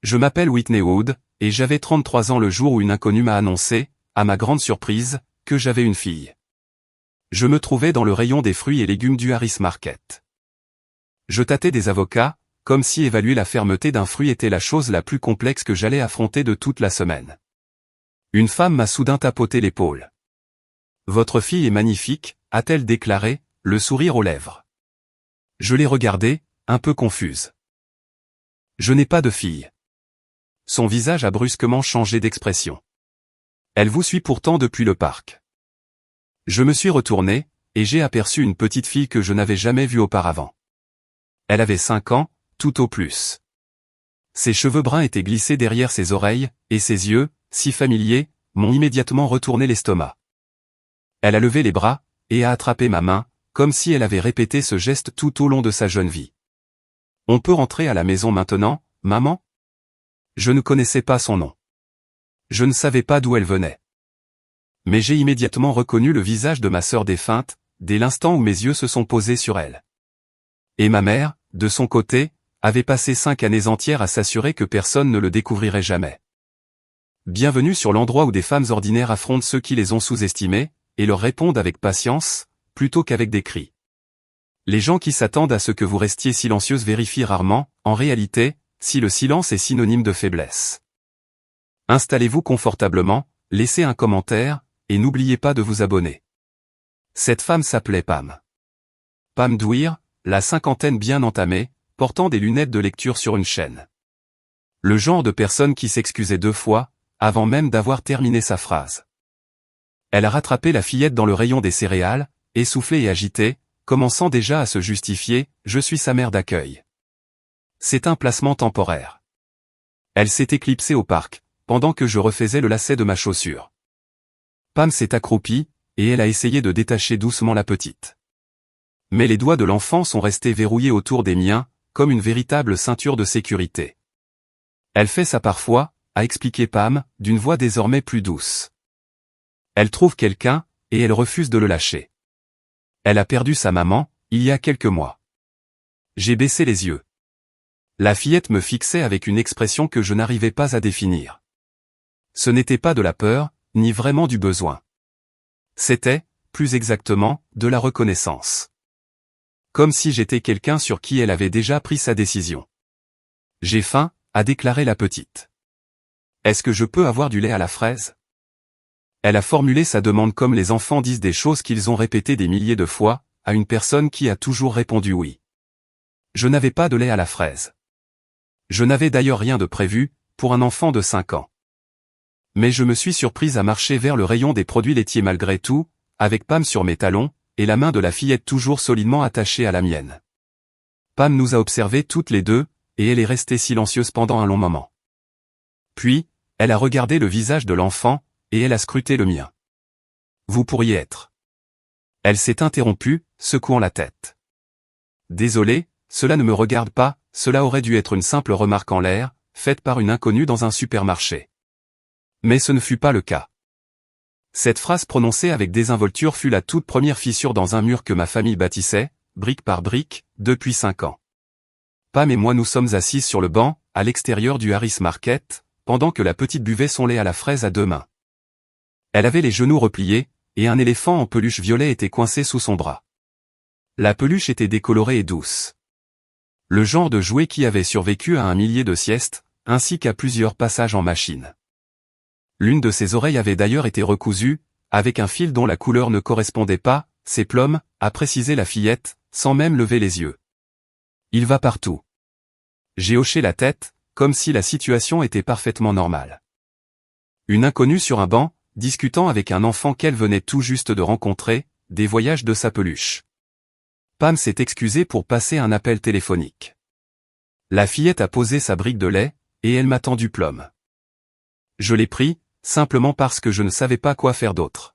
Je m'appelle Whitney Wood, et j'avais 33 ans le jour où une inconnue m'a annoncé, à ma grande surprise, que j'avais une fille. Je me trouvais dans le rayon des fruits et légumes du Harris Market. Je tâtais des avocats, comme si évaluer la fermeté d'un fruit était la chose la plus complexe que j'allais affronter de toute la semaine. Une femme m'a soudain tapoté l'épaule. « Votre fille est magnifique », a-t-elle déclaré, le sourire aux lèvres. Je l'ai regardée, un peu confuse. « Je n'ai pas de fille. » Son visage a brusquement changé d'expression. « Elle vous suit pourtant depuis le parc. » Je me suis retourné, et j'ai aperçu une petite fille que je n'avais jamais vue auparavant. Elle avait 5 ans, tout au plus. Ses cheveux bruns étaient glissés derrière ses oreilles, et ses yeux, si familiers, m'ont immédiatement retourné l'estomac. Elle a levé les bras, et a attrapé ma main, comme si elle avait répété ce geste tout au long de sa jeune vie. « On peut rentrer à la maison maintenant, maman ?» Je ne connaissais pas son nom. Je ne savais pas d'où elle venait. Mais j'ai immédiatement reconnu le visage de ma sœur défunte, dès l'instant où mes yeux se sont posés sur elle. Et ma mère, de son côté, avait passé 5 années entières à s'assurer que personne ne le découvrirait jamais. Bienvenue sur l'endroit où des femmes ordinaires affrontent ceux qui les ont sous-estimées, et leur répondent avec patience, plutôt qu'avec des cris. Les gens qui s'attendent à ce que vous restiez silencieuse vérifient rarement, en réalité, si le silence est synonyme de faiblesse. Installez-vous confortablement, laissez un commentaire, et n'oubliez pas de vous abonner. Cette femme s'appelait Pam. Pam Dwyer, la cinquantaine bien entamée, portant des lunettes de lecture sur une chaîne. Le genre de personne qui s'excusait 2 fois, avant même d'avoir terminé sa phrase. Elle a rattrapé la fillette dans le rayon des céréales, essoufflée et agitée, commençant déjà à se justifier, « Je suis sa mère d'accueil. » C'est un placement temporaire. Elle s'est éclipsée au parc, pendant que je refaisais le lacet de ma chaussure. Pam s'est accroupie, et elle a essayé de détacher doucement la petite. Mais les doigts de l'enfant sont restés verrouillés autour des miens, comme une véritable ceinture de sécurité. Elle fait ça parfois, a expliqué Pam, d'une voix désormais plus douce. Elle trouve quelqu'un, et elle refuse de le lâcher. Elle a perdu sa maman, il y a quelques mois. J'ai baissé les yeux. La fillette me fixait avec une expression que je n'arrivais pas à définir. Ce n'était pas de la peur, ni vraiment du besoin. C'était, plus exactement, de la reconnaissance. Comme si j'étais quelqu'un sur qui elle avait déjà pris sa décision. « J'ai faim », a déclaré la petite. « Est-ce que je peux avoir du lait à la fraise ?» Elle a formulé sa demande comme les enfants disent des choses qu'ils ont répétées des milliers de fois, à une personne qui a toujours répondu oui. Je n'avais pas de lait à la fraise. Je n'avais d'ailleurs rien de prévu, pour un enfant de 5 ans. Mais je me suis surprise à marcher vers le rayon des produits laitiers malgré tout, avec Pam sur mes talons, et la main de la fillette toujours solidement attachée à la mienne. Pam nous a observés toutes les deux, et elle est restée silencieuse pendant un long moment. Puis, elle a regardé le visage de l'enfant, et elle a scruté le mien. « Vous pourriez être. » Elle s'est interrompue, secouant la tête. « Désolé, cela ne me regarde pas, cela aurait dû être une simple remarque en l'air, faite par une inconnue dans un supermarché. » Mais ce ne fut pas le cas. Cette phrase prononcée avec désinvolture fut la toute première fissure dans un mur que ma famille bâtissait, brique par brique, depuis 5 ans. Pam et moi nous sommes assises sur le banc, à l'extérieur du Harris Market, pendant que la petite buvait son lait à la fraise à 2 mains. Elle avait les genoux repliés, et un éléphant en peluche violet était coincé sous son bras. La peluche était décolorée et douce. Le genre de jouet qui avait survécu à 1 millier de siestes, ainsi qu'à plusieurs passages en machine. L'une de ses oreilles avait d'ailleurs été recousue, avec un fil dont la couleur ne correspondait pas, ses plombs, a précisé la fillette, sans même lever les yeux. Il va partout. J'ai hoché la tête, comme si la situation était parfaitement normale. Une inconnue sur un banc, discutant avec un enfant qu'elle venait tout juste de rencontrer, des voyages de sa peluche. Pam s'est excusée pour passer un appel téléphonique. La fillette a posé sa brique de lait, et elle m'a tendu plomb. Je l'ai pris, simplement parce que je ne savais pas quoi faire d'autre.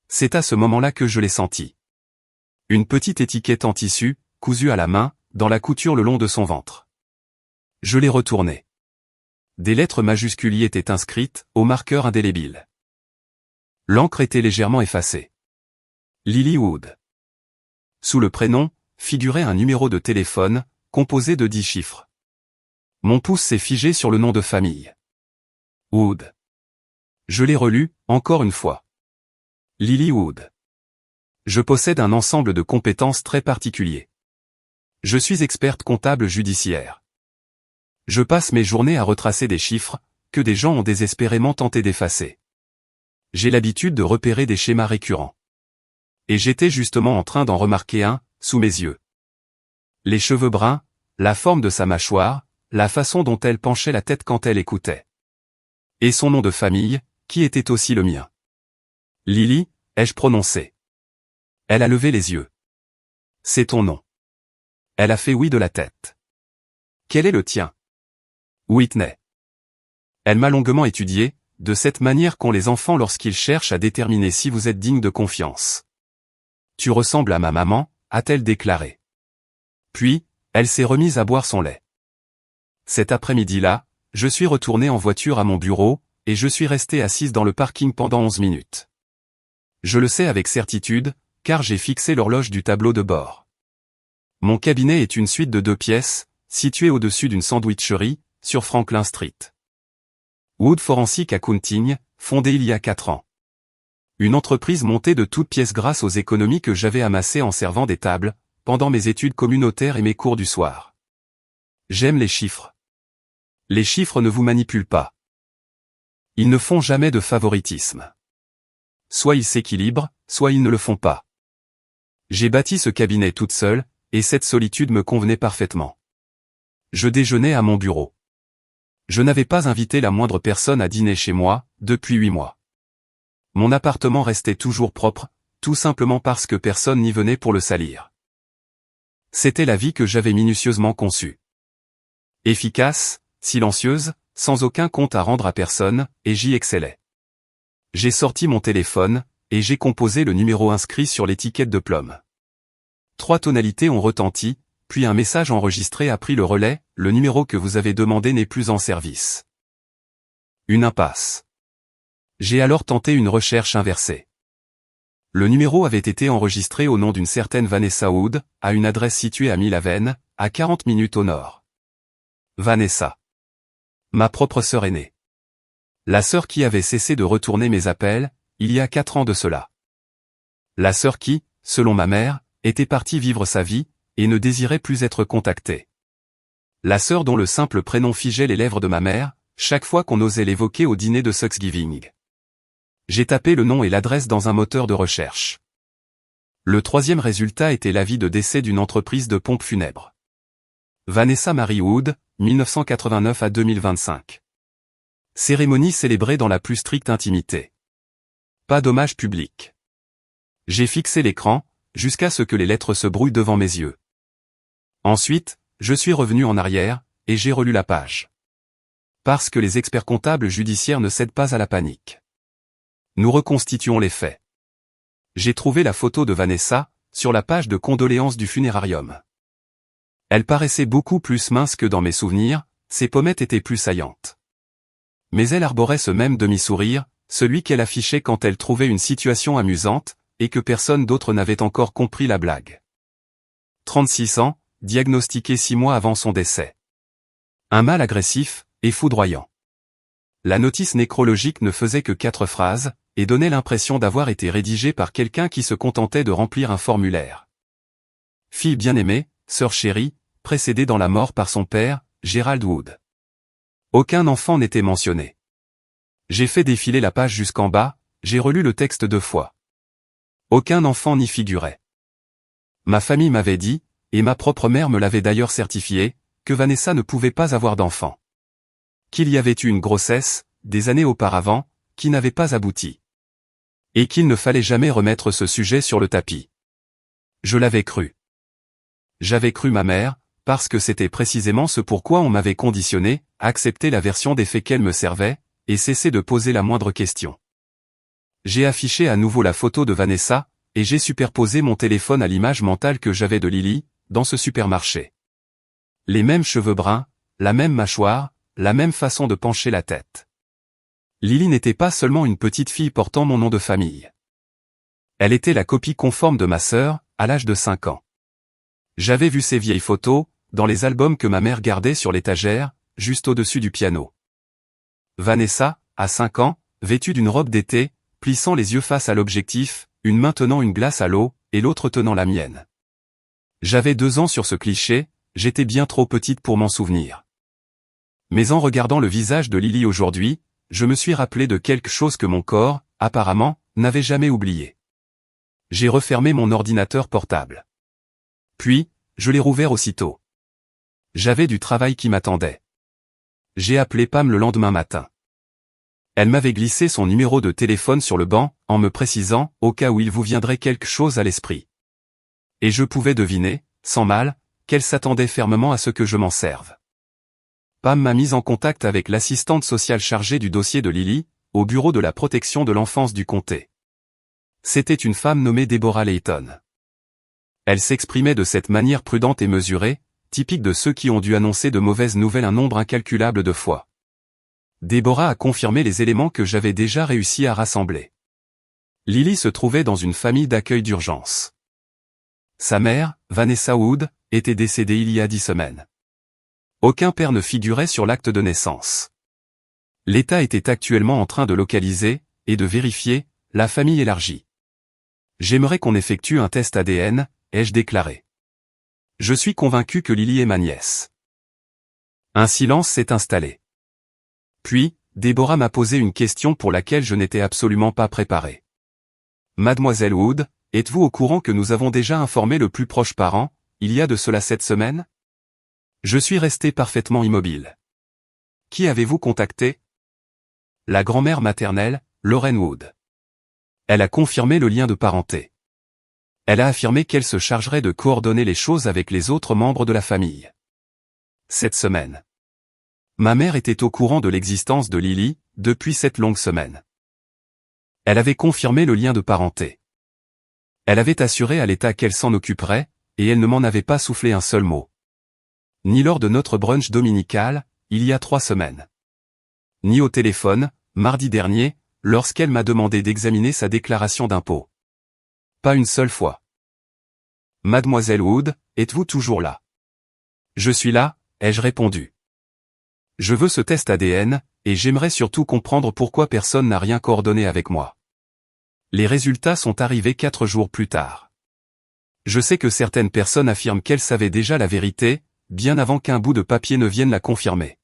C'est à ce moment-là que je l'ai senti. Une petite étiquette en tissu, cousue à la main, dans la couture le long de son ventre. Je l'ai retournée. Des lettres majuscules y étaient inscrites, au marqueur indélébile. L'encre était légèrement effacée. Lily Wood. Sous le prénom, figurait un numéro de téléphone, composé de 10 chiffres. Mon pouce s'est figé sur le nom de famille. Wood. Je l'ai relu, encore une fois. Lily Wood. Je possède un ensemble de compétences très particuliers. Je suis experte comptable judiciaire. Je passe mes journées à retracer des chiffres, que des gens ont désespérément tenté d'effacer. J'ai l'habitude de repérer des schémas récurrents. Et j'étais justement en train d'en remarquer un, sous mes yeux. Les cheveux bruns, la forme de sa mâchoire, la façon dont elle penchait la tête quand elle écoutait. Et son nom de famille, qui était aussi le mien. Lily, ai-je prononcé. Elle a levé les yeux. C'est ton nom. Elle a fait oui de la tête. Quel est le tien? Whitney. Elle m'a longuement étudié, de cette manière qu'ont les enfants lorsqu'ils cherchent à déterminer si vous êtes digne de confiance. Tu ressembles à ma maman, a-t-elle déclaré. Puis, elle s'est remise à boire son lait. Cet après-midi-là, je suis retourné en voiture à mon bureau, et je suis resté assise dans le parking pendant 11 minutes. Je le sais avec certitude, car j'ai fixé l'horloge du tableau de bord. Mon cabinet est une suite de 2 pièces, située au-dessus d'une sandwicherie, sur Franklin Street. Wood Forensic Accounting, fondée il y a 4 ans. Une entreprise montée de toutes pièces grâce aux économies que j'avais amassées en servant des tables, pendant mes études communautaires et mes cours du soir. J'aime les chiffres. Les chiffres ne vous manipulent pas. Ils ne font jamais de favoritisme. Soit ils s'équilibrent, soit ils ne le font pas. J'ai bâti ce cabinet toute seule, et cette solitude me convenait parfaitement. Je déjeunais à mon bureau. Je n'avais pas invité la moindre personne à dîner chez moi, depuis 8 mois. Mon appartement restait toujours propre, tout simplement parce que personne n'y venait pour le salir. C'était la vie que j'avais minutieusement conçue. Efficace, silencieuse, sans aucun compte à rendre à personne, et j'y excellais. J'ai sorti mon téléphone, et j'ai composé le numéro inscrit sur l'étiquette de Plum. 3 tonalités ont retenti, puis un message enregistré a pris le relais, le numéro que vous avez demandé n'est plus en service. Une impasse. J'ai alors tenté une recherche inversée. Le numéro avait été enregistré au nom d'une certaine Vanessa Wood, à une adresse située à Mill-Haven, à 40 minutes au nord. Vanessa. Ma propre sœur aînée. La sœur qui avait cessé de retourner mes appels, il y a 4 ans de cela. La sœur qui, selon ma mère, était partie vivre sa vie, et ne désirait plus être contactée. La sœur dont le simple prénom figeait les lèvres de ma mère, chaque fois qu'on osait l'évoquer au dîner de Thanksgiving. J'ai tapé le nom et l'adresse dans un moteur de recherche. Le 3e résultat était l'avis de décès d'une entreprise de pompes funèbres. Vanessa Mary Wood, 1989 à 2025. Cérémonie célébrée dans la plus stricte intimité. Pas d'hommage public. J'ai fixé l'écran, jusqu'à ce que les lettres se brouillent devant mes yeux. Ensuite, je suis revenu en arrière, et j'ai relu la page. Parce que les experts comptables judiciaires ne cèdent pas à la panique. Nous reconstituons les faits. J'ai trouvé la photo de Vanessa, sur la page de condoléances du funérarium. Elle paraissait beaucoup plus mince que dans mes souvenirs, ses pommettes étaient plus saillantes. Mais elle arborait ce même demi-sourire, celui qu'elle affichait quand elle trouvait une situation amusante, et que personne d'autre n'avait encore compris la blague. 36 ans, diagnostiqué 6 mois avant son décès. Un mal agressif, et foudroyant. La notice nécrologique ne faisait que 4 phrases, et donnait l'impression d'avoir été rédigée par quelqu'un qui se contentait de remplir un formulaire. Fille bien-aimée, sœur chérie, précédée dans la mort par son père, Gerald Wood. Aucun enfant n'était mentionné. J'ai fait défiler la page jusqu'en bas, j'ai relu le texte 2 fois. Aucun enfant n'y figurait. Ma famille m'avait dit, et ma propre mère me l'avait d'ailleurs certifié, que Vanessa ne pouvait pas avoir d'enfant. Qu'il y avait eu une grossesse, des années auparavant, qui n'avait pas abouti. Et qu'il ne fallait jamais remettre ce sujet sur le tapis. Je l'avais cru. J'avais cru ma mère, parce que c'était précisément ce pourquoi on m'avait conditionné, à accepter la version des faits qu'elle me servait, et cesser de poser la moindre question. J'ai affiché à nouveau la photo de Vanessa, et j'ai superposé mon téléphone à l'image mentale que j'avais de Lily, dans ce supermarché. Les mêmes cheveux bruns, la même mâchoire, la même façon de pencher la tête. Lily n'était pas seulement une petite fille portant mon nom de famille. Elle était la copie conforme de ma sœur, à l'âge de 5 ans. J'avais vu ces vieilles photos, dans les albums que ma mère gardait sur l'étagère, juste au-dessus du piano. Vanessa, à 5 ans, vêtue d'une robe d'été, plissant les yeux face à l'objectif, une main tenant une glace à l'eau, et l'autre tenant la mienne. J'avais 2 ans sur ce cliché, j'étais bien trop petite pour m'en souvenir. Mais en regardant le visage de Lily aujourd'hui, je me suis rappelé de quelque chose que mon corps, apparemment, n'avait jamais oublié. J'ai refermé mon ordinateur portable. Puis, je l'ai rouvert aussitôt. J'avais du travail qui m'attendait. J'ai appelé Pam le lendemain matin. Elle m'avait glissé son numéro de téléphone sur le banc, en me précisant, au cas où il vous viendrait quelque chose à l'esprit. Et je pouvais deviner, sans mal, qu'elle s'attendait fermement à ce que je m'en serve. Pam m'a mise en contact avec l'assistante sociale chargée du dossier de Lily, au bureau de la protection de l'enfance du comté. C'était une femme nommée Deborah Layton. Elle s'exprimait de cette manière prudente et mesurée, typique de ceux qui ont dû annoncer de mauvaises nouvelles un nombre incalculable de fois. Deborah a confirmé les éléments que j'avais déjà réussi à rassembler. Lily se trouvait dans une famille d'accueil d'urgence. Sa mère, Vanessa Wood, était décédée il y a 10 semaines. Aucun père ne figurait sur l'acte de naissance. L'État était actuellement en train de localiser, et de vérifier, la famille élargie. J'aimerais qu'on effectue un test ADN, ai-je déclaré. Je suis convaincu que Lily est ma nièce. Un silence s'est installé. Puis, Deborah m'a posé une question pour laquelle je n'étais absolument pas préparé. Mademoiselle Wood, êtes-vous au courant que nous avons déjà informé le plus proche parent, il y a de cela 7 semaines? Je suis resté parfaitement immobile. Qui avez-vous contacté? La grand-mère maternelle, Lauren Wood. Elle a confirmé le lien de parenté. Elle a affirmé qu'elle se chargerait de coordonner les choses avec les autres membres de la famille. 7 semaines. Ma mère était au courant de l'existence de Lily, depuis cette longue semaine. Elle avait confirmé le lien de parenté. Elle avait assuré à l'État qu'elle s'en occuperait, et elle ne m'en avait pas soufflé un seul mot. Ni lors de notre brunch dominical, il y a 3 semaines. Ni au téléphone, mardi dernier, lorsqu'elle m'a demandé d'examiner sa déclaration d'impôt. Pas une seule fois. Mademoiselle Wood, êtes-vous toujours là? Je suis là, ai-je répondu. Je veux ce test ADN, et j'aimerais surtout comprendre pourquoi personne n'a rien coordonné avec moi. Les résultats sont arrivés 4 jours plus tard. Je sais que certaines personnes affirment qu'elles savaient déjà la vérité, bien avant qu'un bout de papier ne vienne la confirmer.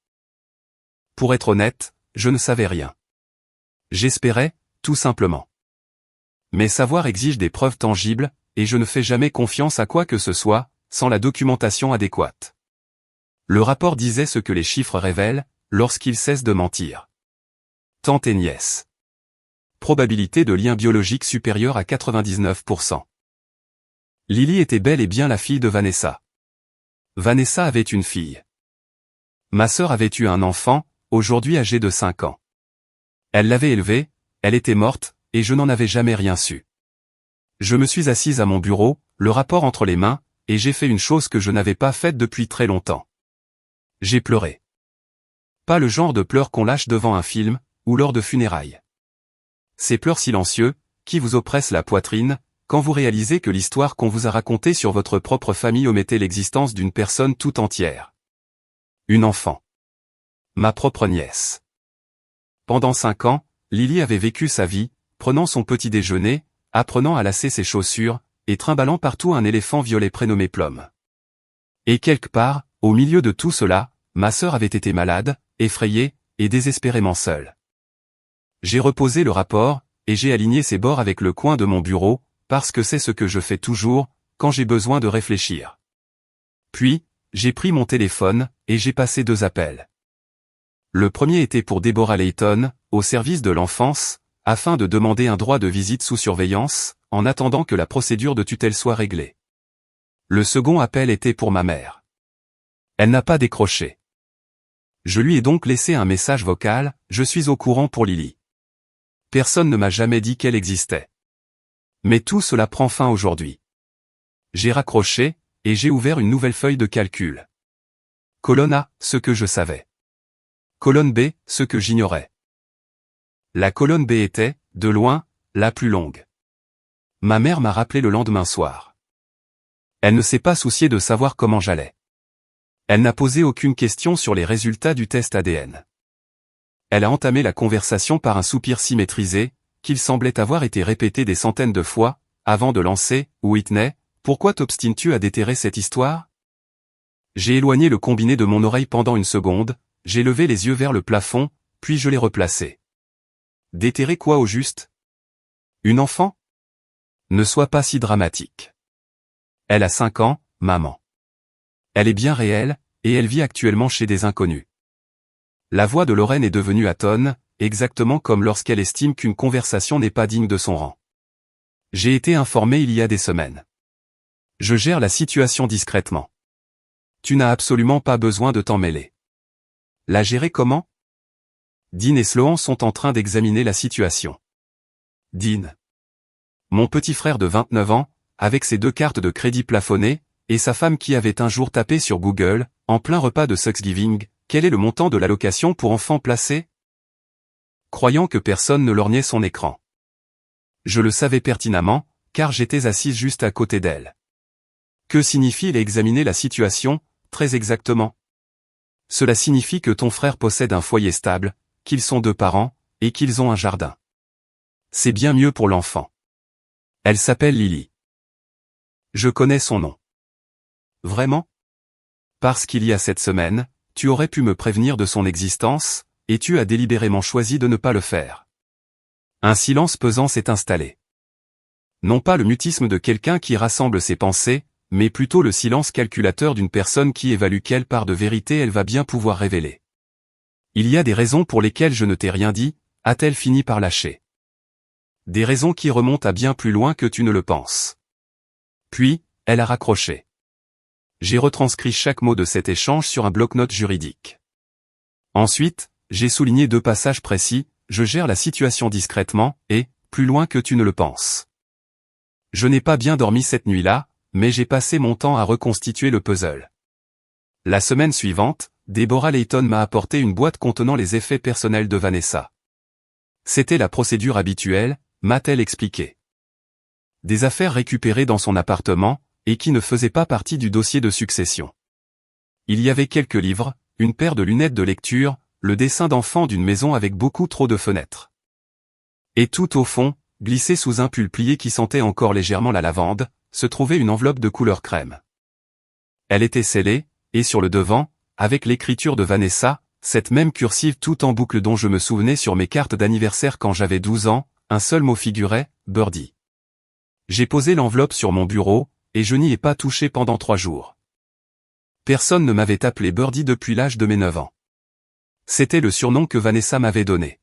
Pour être honnête, je ne savais rien. J'espérais, tout simplement. Mais savoir exige des preuves tangibles, et je ne fais jamais confiance à quoi que ce soit, sans la documentation adéquate. Le rapport disait ce que les chiffres révèlent, lorsqu'ils cessent de mentir. Tante et nièce. Probabilité de lien biologique supérieure à 99%. Lily était bel et bien la fille de Vanessa. Vanessa avait une fille. Ma sœur avait eu un enfant, aujourd'hui âgé de 5 ans. Elle l'avait élevée, elle était morte, et je n'en avais jamais rien su. Je me suis assise à mon bureau, le rapport entre les mains, et j'ai fait une chose que je n'avais pas faite depuis très longtemps. J'ai pleuré. Pas le genre de pleurs qu'on lâche devant un film, ou lors de funérailles. Ces pleurs silencieux, qui vous oppressent la poitrine, quand vous réalisez que l'histoire qu'on vous a racontée sur votre propre famille omettait l'existence d'une personne tout entière. Une enfant. Ma propre nièce. Pendant 5 ans, Lily avait vécu sa vie, prenant son petit déjeuner, apprenant à lasser ses chaussures, et trimballant partout un éléphant violet prénommé Plum. Et quelque part, au milieu de tout cela, ma sœur avait été malade, effrayée, et désespérément seule. J'ai reposé le rapport, et j'ai aligné ses bords avec le coin de mon bureau, parce que c'est ce que je fais toujours, quand j'ai besoin de réfléchir. Puis, j'ai pris mon téléphone, et j'ai passé 2 appels. Le premier était pour Deborah Layton, au service de l'enfance, afin de demander un droit de visite sous surveillance, en attendant que la procédure de tutelle soit réglée. Le second appel était pour ma mère. Elle n'a pas décroché. Je lui ai donc laissé un message vocal, je suis au courant pour Lily. Personne ne m'a jamais dit qu'elle existait. Mais tout cela prend fin aujourd'hui. J'ai raccroché, et j'ai ouvert une nouvelle feuille de calcul. Colonne A, ce que je savais. Colonne B, ce que j'ignorais. La colonne B était, de loin, la plus longue. Ma mère m'a rappelé le lendemain soir. Elle ne s'est pas souciée de savoir comment j'allais. Elle n'a posé aucune question sur les résultats du test ADN. Elle a entamé la conversation par un soupir si maîtrisé, qu'il semblait avoir été répété des centaines de fois, avant de lancer « Whitney, pourquoi t'obstines-tu à déterrer cette histoire ?» J'ai éloigné le combiné de mon oreille pendant une seconde, j'ai levé les yeux vers le plafond, puis je l'ai replacé. Déterrer quoi au juste? Une enfant? Ne sois pas si dramatique. Elle a 5 ans, maman. Elle est bien réelle, et elle vit actuellement chez des inconnus. La voix de Lorraine est devenue atone, exactement comme lorsqu'elle estime qu'une conversation n'est pas digne de son rang. J'ai été informé il y a des semaines. Je gère la situation discrètement. Tu n'as absolument pas besoin de t'en mêler. La gérer comment? Dean et Sloan sont en train d'examiner la situation. Dean. Mon petit frère de 29 ans, avec ses 2 cartes de crédit plafonnées, et sa femme qui avait un jour tapé sur Google, en plein repas de Thanksgiving, quel est le montant de l'allocation pour enfants placés? Croyant que personne ne lorgnait son écran. Je le savais pertinemment, car j'étais assise juste à côté d'elle. Que signifie examiner la situation, très exactement? Cela signifie que ton frère possède un foyer stable, qu'ils sont 2 parents, et qu'ils ont un jardin. C'est bien mieux pour l'enfant. Elle s'appelle Lily. Je connais son nom. Vraiment? Parce qu'il y a 7 semaines, tu aurais pu me prévenir de son existence, et tu as délibérément choisi de ne pas le faire. Un silence pesant s'est installé. Non pas le mutisme de quelqu'un qui rassemble ses pensées, mais plutôt le silence calculateur d'une personne qui évalue quelle part de vérité elle va bien pouvoir révéler. Il y a des raisons pour lesquelles je ne t'ai rien dit, a-t-elle fini par lâcher. Des raisons qui remontent à bien plus loin que tu ne le penses. Puis, elle a raccroché. J'ai retranscrit chaque mot de cet échange sur un bloc-notes juridique. Ensuite, j'ai souligné 2 passages précis, je gère la situation discrètement, et, plus loin que tu ne le penses. Je n'ai pas bien dormi cette nuit-là, mais j'ai passé mon temps à reconstituer le puzzle. La semaine suivante, Deborah Layton m'a apporté une boîte contenant les effets personnels de Vanessa. C'était la procédure habituelle, m'a-t-elle expliqué. Des affaires récupérées dans son appartement, et qui ne faisaient pas partie du dossier de succession. Il y avait quelques livres, une paire de lunettes de lecture, le dessin d'enfant d'une maison avec beaucoup trop de fenêtres. Et tout au fond, glissé sous un pull plié qui sentait encore légèrement la lavande, se trouvait une enveloppe de couleur crème. Elle était scellée, et sur le devant, avec l'écriture de Vanessa, cette même cursive tout en boucle dont je me souvenais sur mes cartes d'anniversaire quand j'avais 12 ans, un seul mot figurait, Birdie. J'ai posé l'enveloppe sur mon bureau, et je n'y ai pas touché pendant 3 jours. Personne ne m'avait appelé Birdie depuis l'âge de mes 9 ans. C'était le surnom que Vanessa m'avait donné.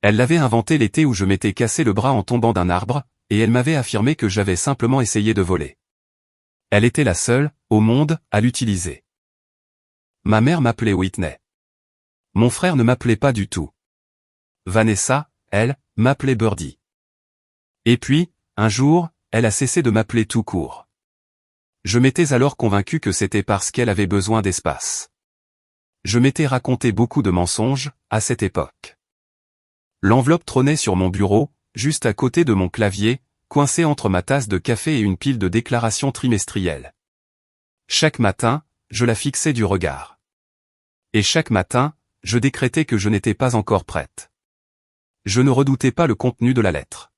Elle l'avait inventé l'été où je m'étais cassé le bras en tombant d'un arbre, et elle m'avait affirmé que j'avais simplement essayé de voler. Elle était la seule, au monde, à l'utiliser. Ma mère m'appelait Whitney. Mon frère ne m'appelait pas du tout. Vanessa, elle, m'appelait Birdie. Et puis, un jour, elle a cessé de m'appeler tout court. Je m'étais alors convaincu que c'était parce qu'elle avait besoin d'espace. Je m'étais raconté beaucoup de mensonges, à cette époque. L'enveloppe trônait sur mon bureau, juste à côté de mon clavier, coincé entre ma tasse de café et une pile de déclarations trimestrielles. Chaque matin, je la fixais du regard. Et chaque matin, je décrétais que je n'étais pas encore prête. Je ne redoutais pas le contenu de la lettre.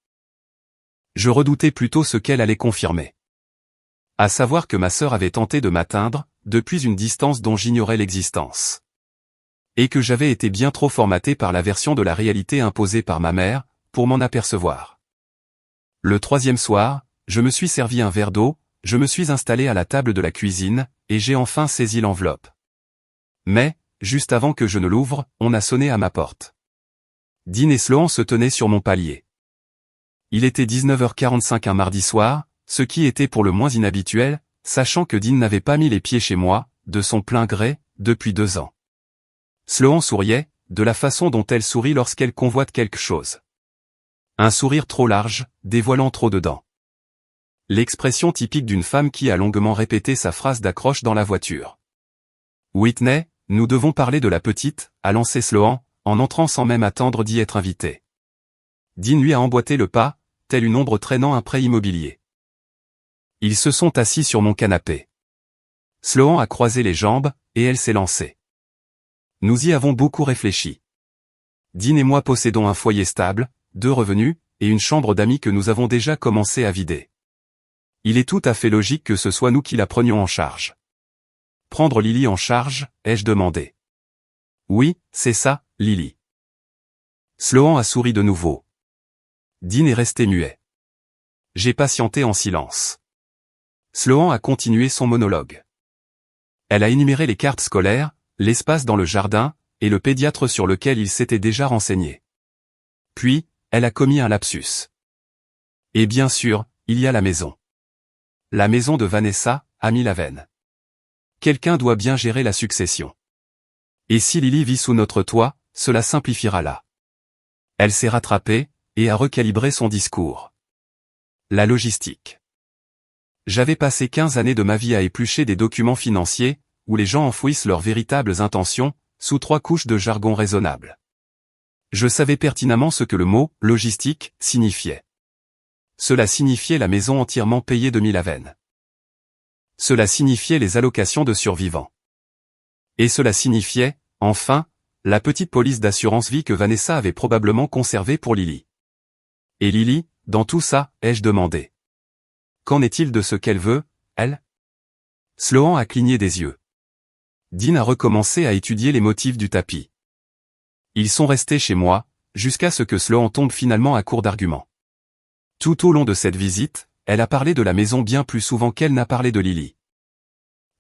Je redoutais plutôt ce qu'elle allait confirmer. À savoir que ma sœur avait tenté de m'atteindre, depuis une distance dont j'ignorais l'existence. Et que j'avais été bien trop formaté par la version de la réalité imposée par ma mère, pour m'en apercevoir. Le 3e soir, je me suis servi un verre d'eau, je me suis installé à la table de la cuisine, et j'ai enfin saisi l'enveloppe. Mais, juste avant que je ne l'ouvre, on a sonné à ma porte. Dean et Sloan se tenaient sur mon palier. Il était 19h45 un mardi soir, ce qui était pour le moins inhabituel, sachant que Dean n'avait pas mis les pieds chez moi, de son plein gré, depuis 2 ans. Sloan souriait, de la façon dont elle sourit lorsqu'elle convoite quelque chose. Un sourire trop large, dévoilant trop de dents. L'expression typique d'une femme qui a longuement répété sa phrase d'accroche dans la voiture. Whitney, nous devons parler de la petite, a lancé Sloan, en entrant sans même attendre d'y être invité. Dean lui a emboîté le pas, telle une ombre traînant un prêt immobilier. Ils se sont assis sur mon canapé. Sloan a croisé les jambes, et elle s'est lancée. Nous y avons beaucoup réfléchi. Dean et moi possédons un foyer stable, 2 revenus, et une chambre d'amis que nous avons déjà commencé à vider. Il est tout à fait logique que ce soit nous qui la prenions en charge. Prendre Lily en charge, ai-je demandé. Oui, c'est ça, Lily. Sloan a souri de nouveau. Dean est resté muet. J'ai patienté en silence. Sloan a continué son monologue. Elle a énuméré les cartes scolaires, l'espace dans le jardin, et le pédiatre sur lequel il s'était déjà renseigné. Puis, elle a commis un lapsus. Et bien sûr, il y a la maison. La maison de Vanessa, à Milaven. Quelqu'un doit bien gérer la succession. Et si Lily vit sous notre toit, cela simplifiera là. Elle s'est rattrapée, et a recalibré son discours. La logistique. J'avais passé 15 années de ma vie à éplucher des documents financiers, où les gens enfouissent leurs véritables intentions, sous 3 couches de jargon raisonnable. Je savais pertinemment ce que le mot « logistique » signifiait. Cela signifiait la maison entièrement payée de Milaven. Cela signifiait les allocations de survivants. Et cela signifiait, enfin, la petite police d'assurance vie que Vanessa avait probablement conservée pour Lily. Et Lily, dans tout ça, ai-je demandé. Qu'en est-il de ce qu'elle veut, elle? Sloan a cligné des yeux. Dean a recommencé à étudier les motifs du tapis. Ils sont restés chez moi, jusqu'à ce que Sloan tombe finalement à court d'arguments. Tout au long de cette visite, elle a parlé de la maison bien plus souvent qu'elle n'a parlé de Lily.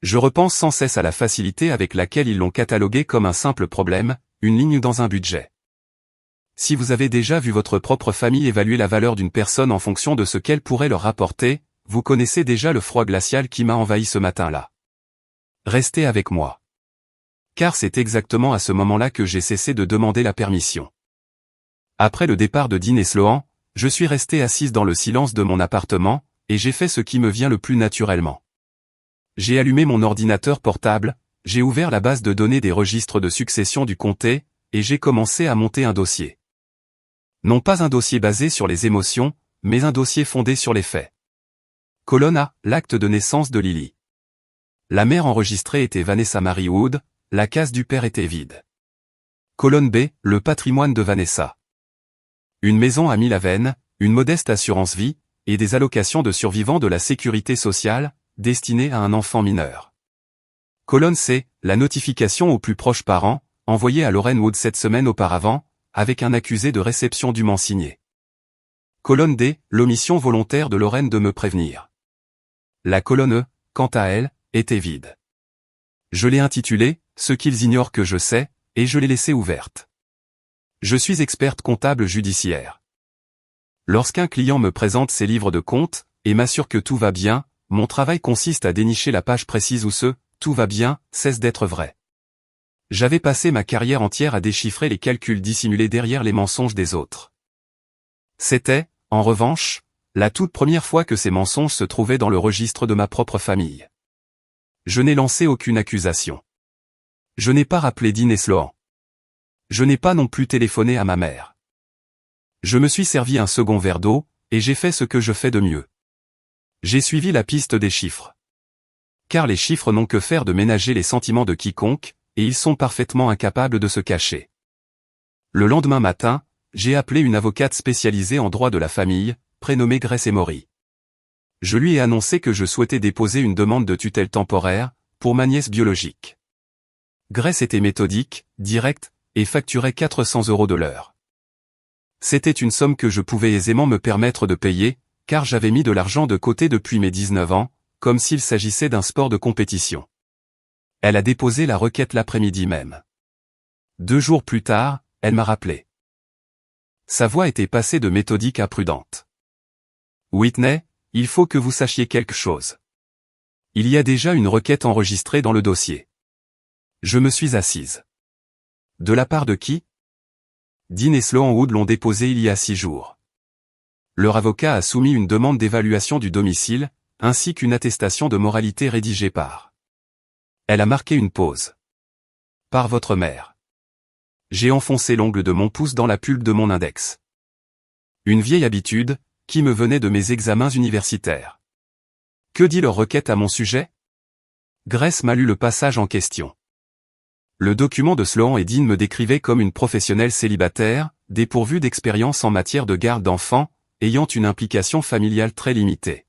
Je repense sans cesse à la facilité avec laquelle ils l'ont catalogué comme un simple problème, une ligne dans un budget. Si vous avez déjà vu votre propre famille évaluer la valeur d'une personne en fonction de ce qu'elle pourrait leur rapporter, vous connaissez déjà le froid glacial qui m'a envahi ce matin-là. Restez avec moi. Car c'est exactement à ce moment-là que j'ai cessé de demander la permission. Après le départ de Dean et Sloan, je suis resté assise dans le silence de mon appartement, et j'ai fait ce qui me vient le plus naturellement. J'ai allumé mon ordinateur portable, j'ai ouvert la base de données des registres de succession du comté, et j'ai commencé à monter un dossier. Non pas un dossier basé sur les émotions, mais un dossier fondé sur les faits. Colonne A, l'acte de naissance de Lily. La mère enregistrée était Vanessa Mary Wood, la case du père était vide. Colonne B, le patrimoine de Vanessa. Une maison à Milaven, une modeste assurance vie, et des allocations de survivants de la sécurité sociale, destinées à un enfant mineur. Colonne C, la notification aux plus proches parents, envoyée à Lorraine Wood 7 semaines auparavant, avec un accusé de réception dûment signé. Colonne D, l'omission volontaire de Lorraine de me prévenir. La colonne E, quant à elle, était vide. Je l'ai intitulée « Ce qu'ils ignorent que je sais », et je l'ai laissée ouverte. Je suis experte comptable judiciaire. Lorsqu'un client me présente ses livres de compte, et m'assure que tout va bien, mon travail consiste à dénicher la page précise où ce « tout va bien » cesse d'être vrai. J'avais passé ma carrière entière à déchiffrer les calculs dissimulés derrière les mensonges des autres. C'était, en revanche, la toute première fois que ces mensonges se trouvaient dans le registre de ma propre famille. Je n'ai lancé aucune accusation. Je n'ai pas rappelé Dean et Sloan. Je n'ai pas non plus téléphoné à ma mère. Je me suis servi un second verre d'eau, et j'ai fait ce que je fais de mieux. J'ai suivi la piste des chiffres. Car les chiffres n'ont que faire de ménager les sentiments de quiconque, et ils sont parfaitement incapables de se cacher. Le lendemain matin, j'ai appelé une avocate spécialisée en droit de la famille, prénommée Grace Emory. Je lui ai annoncé que je souhaitais déposer une demande de tutelle temporaire, pour ma nièce biologique. Grace était méthodique, directe, et facturait 400 € de l'heure. C'était une somme que je pouvais aisément me permettre de payer, car j'avais mis de l'argent de côté depuis mes 19 ans, comme s'il s'agissait d'un sport de compétition. Elle a déposé la requête l'après-midi même. 2 jours plus tard, elle m'a rappelé. Sa voix était passée de méthodique à prudente. Whitney, il faut que vous sachiez quelque chose. Il y a déjà une requête enregistrée dans le dossier. Je me suis assise. De la part de qui? Dean et Sloan Wood l'ont déposée il y a 6 jours. Leur avocat a soumis une demande d'évaluation du domicile, ainsi qu'une attestation de moralité rédigée par. Elle a marqué une pause. Par votre mère. J'ai enfoncé l'ongle de mon pouce dans la pulpe de mon index. Une vieille habitude, qui me venait de mes examens universitaires. Que dit leur requête à mon sujet? Grace m'a lu le passage en question. Le document de Sloan et Dean me décrivait comme une professionnelle célibataire, dépourvue d'expérience en matière de garde d'enfants, ayant une implication familiale très limitée.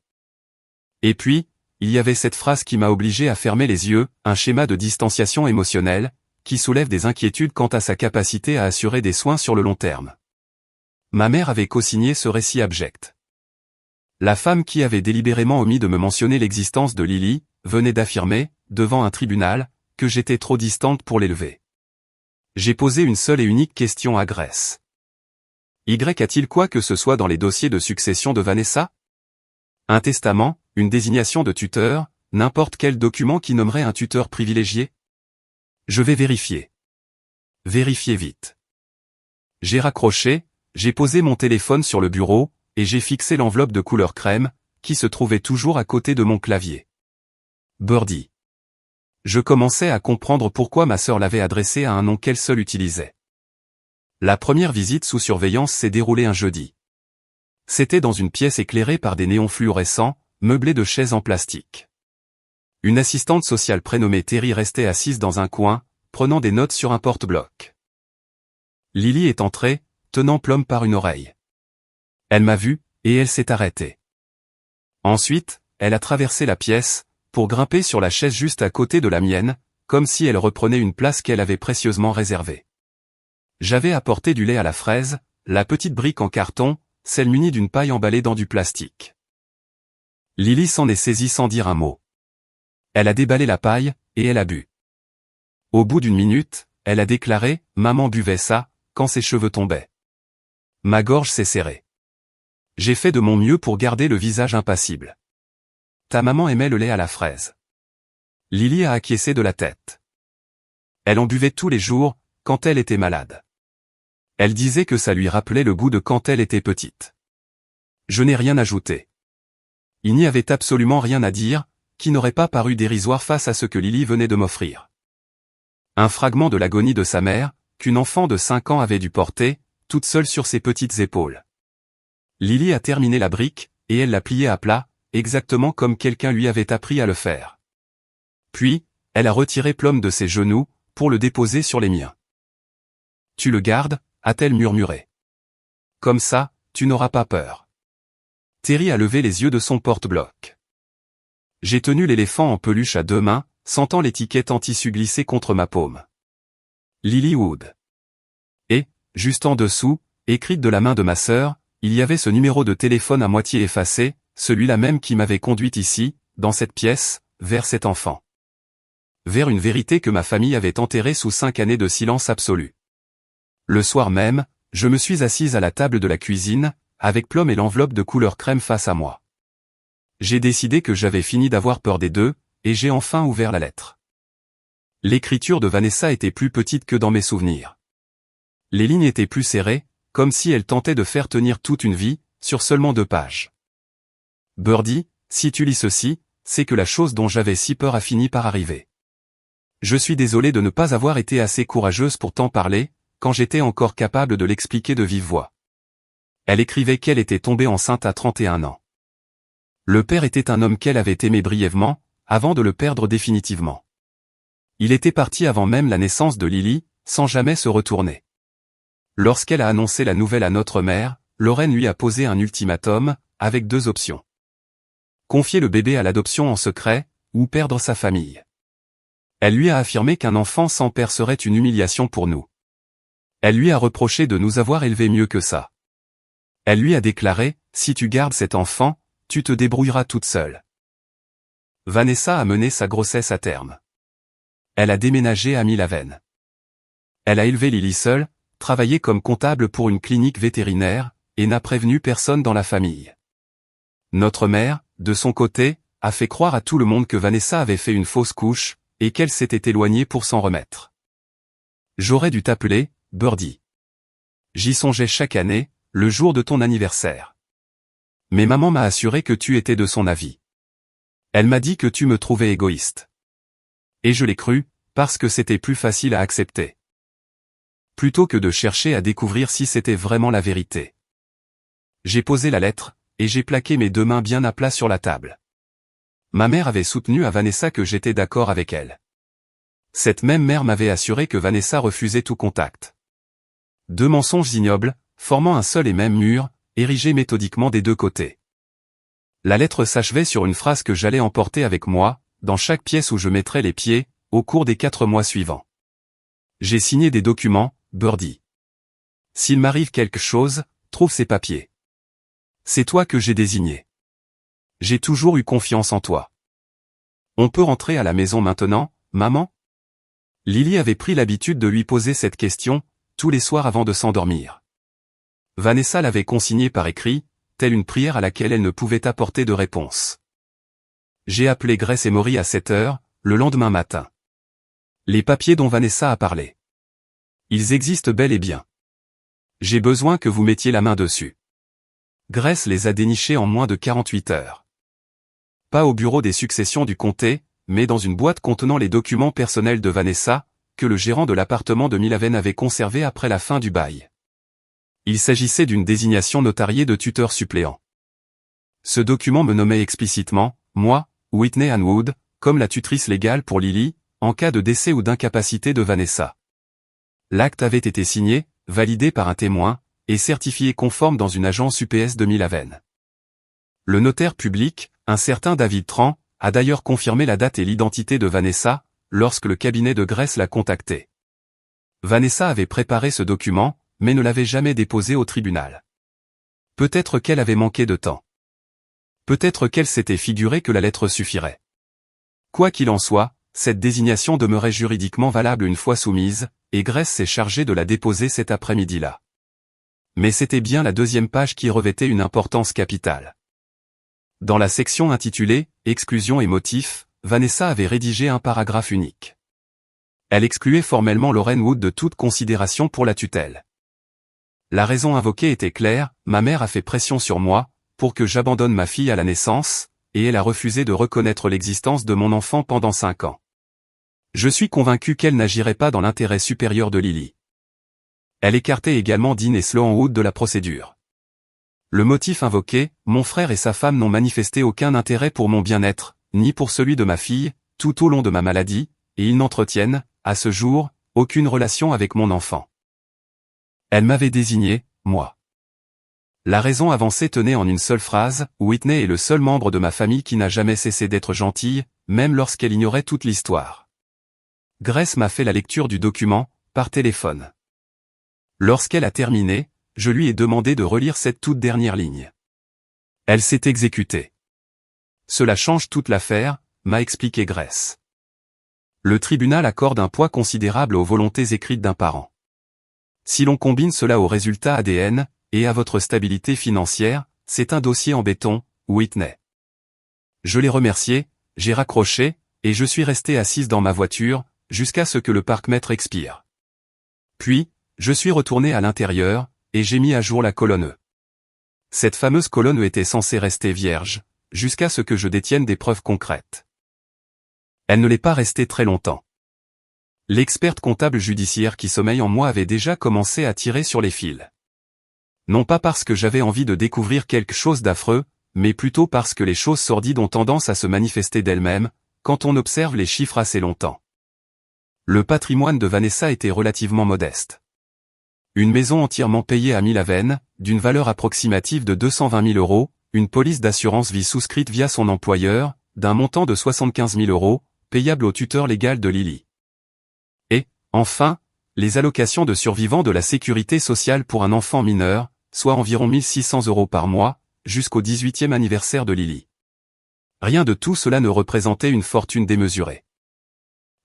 Et puis, il y avait cette phrase qui m'a obligé à fermer les yeux, un schéma de distanciation émotionnelle, qui soulève des inquiétudes quant à sa capacité à assurer des soins sur le long terme. Ma mère avait co-signé ce récit abject. La femme qui avait délibérément omis de me mentionner l'existence de Lily, venait d'affirmer, devant un tribunal, que j'étais trop distante pour l'élever. J'ai posé une seule et unique question à Grace. Y a-t-il quoi que ce soit dans les dossiers de succession de Vanessa? Un testament, une désignation de tuteur, n'importe quel document qui nommerait un tuteur privilégié? Je vais vérifier. Vérifiez vite. J'ai raccroché, j'ai posé mon téléphone sur le bureau, et j'ai fixé l'enveloppe de couleur crème, qui se trouvait toujours à côté de mon clavier. Birdie. Je commençais à comprendre pourquoi ma sœur l'avait adressée à un nom qu'elle seule utilisait. La première visite sous surveillance s'est déroulée un jeudi. C'était dans une pièce éclairée par des néons fluorescents, meublée de chaises en plastique. Une assistante sociale prénommée Terry restait assise dans un coin, prenant des notes sur un porte-bloc. Lily est entrée, tenant Plum par une oreille. Elle m'a vu, et elle s'est arrêtée. Ensuite, elle a traversé la pièce, pour grimper sur la chaise juste à côté de la mienne, comme si elle reprenait une place qu'elle avait précieusement réservée. J'avais apporté du lait à la fraise, la petite brique en carton, celle munie d'une paille emballée dans du plastique. Lily s'en est saisie sans dire un mot. Elle a déballé la paille, et elle a bu. Au bout d'une minute, elle a déclaré « Maman buvait ça », quand ses cheveux tombaient. Ma gorge s'est serrée. J'ai fait de mon mieux pour garder le visage impassible. Ta maman aimait le lait à la fraise. Lily a acquiescé de la tête. Elle en buvait tous les jours, quand elle était malade. Elle disait que ça lui rappelait le goût de quand elle était petite. Je n'ai rien ajouté. Il n'y avait absolument rien à dire, qui n'aurait pas paru dérisoire face à ce que Lily venait de m'offrir. Un fragment de l'agonie de sa mère, qu'une enfant de 5 ans avait dû porter, toute seule sur ses petites épaules. Lily a terminé la brique, et elle l'a pliée à plat, exactement comme quelqu'un lui avait appris à le faire. Puis, elle a retiré Plum de ses genoux, pour le déposer sur les miens. « Tu le gardes ?» a-t-elle murmuré. « Comme ça, tu n'auras pas peur. » Terry a levé les yeux de son porte-bloc. J'ai tenu l'éléphant en peluche à 2 mains, sentant l'étiquette en tissu glisser contre ma paume. Lily Wood. Et, juste en dessous, écrite de la main de ma sœur, il y avait ce numéro de téléphone à moitié effacé, celui-là même qui m'avait conduite ici, dans cette pièce, vers cet enfant. Vers une vérité que ma famille avait enterrée sous 5 années de silence absolu. Le soir même, je me suis assise à la table de la cuisine, avec Plum et l'enveloppe de couleur crème face à moi. J'ai décidé que j'avais fini d'avoir peur des deux, et j'ai enfin ouvert la lettre. L'écriture de Vanessa était plus petite que dans mes souvenirs. Les lignes étaient plus serrées, comme si elle tentait de faire tenir toute une vie, sur seulement 2 pages. Birdie, si tu lis ceci, c'est que la chose dont j'avais si peur a fini par arriver. Je suis désolé de ne pas avoir été assez courageuse pour t'en parler, quand j'étais encore capable de l'expliquer de vive voix. Elle écrivait qu'elle était tombée enceinte à 31 ans. Le père était un homme qu'elle avait aimé brièvement, avant de le perdre définitivement. Il était parti avant même la naissance de Lily, sans jamais se retourner. Lorsqu'elle a annoncé la nouvelle à notre mère, Lorraine lui a posé un ultimatum, avec 2 options. Confier le bébé à l'adoption en secret, ou perdre sa famille. Elle lui a affirmé qu'un enfant sans père serait une humiliation pour nous. Elle lui a reproché de nous avoir élevés mieux que ça. Elle lui a déclaré, si tu gardes cet enfant, tu te débrouilleras toute seule. Vanessa a mené sa grossesse à terme. Elle a déménagé à Milaven. Elle a élevé Lily seule, travaillé comme comptable pour une clinique vétérinaire, et n'a prévenu personne dans la famille. Notre mère, de son côté, a fait croire à tout le monde que Vanessa avait fait une fausse couche, et qu'elle s'était éloignée pour s'en remettre. J'aurais dû t'appeler, Birdie. J'y songeais chaque année, le jour de ton anniversaire. Mais maman m'a assuré que tu étais de son avis. Elle m'a dit que tu me trouvais égoïste. Et je l'ai cru, parce que c'était plus facile à accepter. Plutôt que de chercher à découvrir si c'était vraiment la vérité. J'ai posé la lettre, et j'ai plaqué mes 2 mains bien à plat sur la table. Ma mère avait soutenu à Vanessa que j'étais d'accord avec elle. Cette même mère m'avait assuré que Vanessa refusait tout contact. Deux mensonges ignobles, formant un seul et même mur, érigé méthodiquement des deux côtés. La lettre s'achevait sur une phrase que j'allais emporter avec moi, dans chaque pièce où je mettrais les pieds, au cours des 4 mois suivants. J'ai signé des documents, Birdie. S'il m'arrive quelque chose, trouve ces papiers. C'est toi que j'ai désigné. J'ai toujours eu confiance en toi. On peut rentrer à la maison maintenant, maman? Lily avait pris l'habitude de lui poser cette question, tous les soirs avant de s'endormir. Vanessa l'avait consignée par écrit, telle une prière à laquelle elle ne pouvait apporter de réponse. J'ai appelé Grace et Maury à 7 heures, le lendemain matin. Les papiers dont Vanessa a parlé. Ils existent bel et bien. J'ai besoin que vous mettiez la main dessus. Grace les a dénichés en moins de 48 heures. Pas au bureau des successions du comté, mais dans une boîte contenant les documents personnels de Vanessa, que le gérant de l'appartement de Millhaven avait conservé après la fin du bail. Il s'agissait d'une désignation notariée de tuteur suppléant. Ce document me nommait explicitement, moi, Whitney Ann Wood, comme la tutrice légale pour Lily, en cas de décès ou d'incapacité de Vanessa. L'acte avait été signé, validé par un témoin, et certifié conforme dans une agence UPS de Millhaven. Le notaire public, un certain David Tran, a d'ailleurs confirmé la date et l'identité de Vanessa, lorsque le cabinet de Grace l'a contacté. Vanessa avait préparé ce document, mais ne l'avait jamais déposé au tribunal. Peut-être qu'elle avait manqué de temps. Peut-être qu'elle s'était figuré que la lettre suffirait. Quoi qu'il en soit, cette désignation demeurait juridiquement valable une fois soumise, et Grace s'est chargée de la déposer cet après-midi-là. Mais c'était bien la deuxième page qui revêtait une importance capitale. Dans la section intitulée « Exclusion et motifs », Vanessa avait rédigé un paragraphe unique. Elle excluait formellement Lorraine Wood de toute considération pour la tutelle. La raison invoquée était claire, ma mère a fait pression sur moi, pour que j'abandonne ma fille à la naissance, et elle a refusé de reconnaître l'existence de mon enfant pendant 5 ans. Je suis convaincu qu'elle n'agirait pas dans l'intérêt supérieur de Lily. Elle écartait également Dean et Sloan Wood de la procédure. Le motif invoqué, mon frère et sa femme n'ont manifesté aucun intérêt pour mon bien-être, ni pour celui de ma fille, tout au long de ma maladie, et ils n'entretiennent, à ce jour, aucune relation avec mon enfant. Elle m'avait désigné, moi. La raison avancée tenait en une seule phrase, Whitney est le seul membre de ma famille qui n'a jamais cessé d'être gentille, même lorsqu'elle ignorait toute l'histoire. Grace m'a fait la lecture du document, par téléphone. Lorsqu'elle a terminé, je lui ai demandé de relire cette toute dernière ligne. Elle s'est exécutée. Cela change toute l'affaire, m'a expliqué Grace. Le tribunal accorde un poids considérable aux volontés écrites d'un parent. Si l'on combine cela au résultat ADN, et à votre stabilité financière, c'est un dossier en béton, Whitney. Je l'ai remercié, j'ai raccroché, et je suis resté assise dans ma voiture, jusqu'à ce que le parc-mètre expire. Puis, je suis retourné à l'intérieur, et j'ai mis à jour la colonne E. Cette fameuse colonne E était censée rester vierge, jusqu'à ce que je détienne des preuves concrètes. Elle ne l'est pas restée très longtemps. L'experte comptable judiciaire qui sommeille en moi avait déjà commencé à tirer sur les fils. Non pas parce que j'avais envie de découvrir quelque chose d'affreux, mais plutôt parce que les choses sordides ont tendance à se manifester d'elles-mêmes, quand on observe les chiffres assez longtemps. Le patrimoine de Vanessa était relativement modeste. Une maison entièrement payée à Millhaven, d'une valeur approximative de 220 000 €, une police d'assurance vie souscrite via son employeur, d'un montant de 75 000 €, payable au tuteur légal de Lily. Et, enfin, les allocations de survivants de la sécurité sociale pour un enfant mineur, soit environ 1 600 € par mois, jusqu'au 18e anniversaire de Lily. Rien de tout cela ne représentait une fortune démesurée.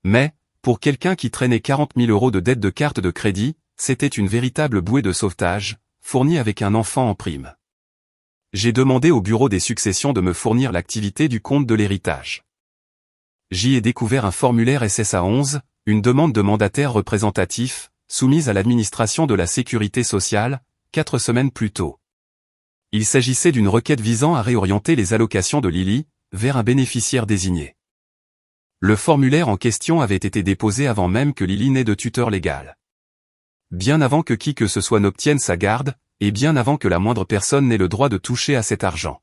Mais, pour quelqu'un qui traînait 40 000 € de dette de carte de crédit, c'était une véritable bouée de sauvetage, fournie avec un enfant en prime. J'ai demandé au bureau des successions de me fournir l'activité du compte de l'héritage. J'y ai découvert un formulaire SSA 11, une demande de mandataire représentatif, soumise à l'administration de la sécurité sociale, 4 semaines plus tôt. Il s'agissait d'une requête visant à réorienter les allocations de Lily, vers un bénéficiaire désigné. Le formulaire en question avait été déposé avant même que Lily n'ait de tuteur légal. Bien avant que qui que ce soit n'obtienne sa garde, et bien avant que la moindre personne n'ait le droit de toucher à cet argent.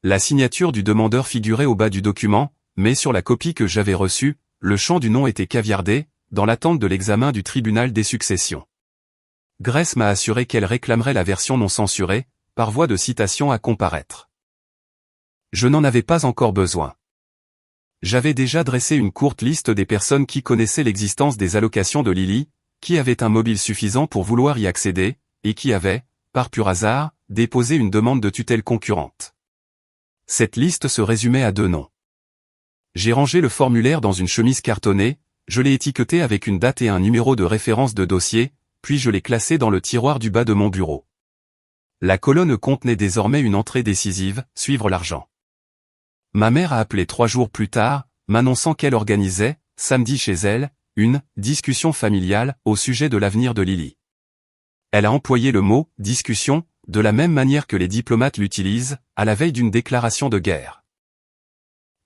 La signature du demandeur figurait au bas du document, mais sur la copie que j'avais reçue, le champ du nom était caviardé, dans l'attente de l'examen du tribunal des successions. Grace m'a assuré qu'elle réclamerait la version non censurée, par voie de citation à comparaître. Je n'en avais pas encore besoin. J'avais déjà dressé une courte liste des personnes qui connaissaient l'existence des allocations de Lily, qui avaient un mobile suffisant pour vouloir y accéder, et qui avaient, par pur hasard, déposé une demande de tutelle concurrente. Cette liste se résumait à 2 noms. J'ai rangé le formulaire dans une chemise cartonnée, je l'ai étiqueté avec une date et un numéro de référence de dossier, puis je l'ai classé dans le tiroir du bas de mon bureau. La colonne contenait désormais une entrée décisive, suivre l'argent. Ma mère a appelé 3 jours plus tard, m'annonçant qu'elle organisait, samedi chez elle, une discussion familiale au sujet de l'avenir de Lily. Elle a employé le mot « discussion » de la même manière que les diplomates l'utilisent, à la veille d'une déclaration de guerre.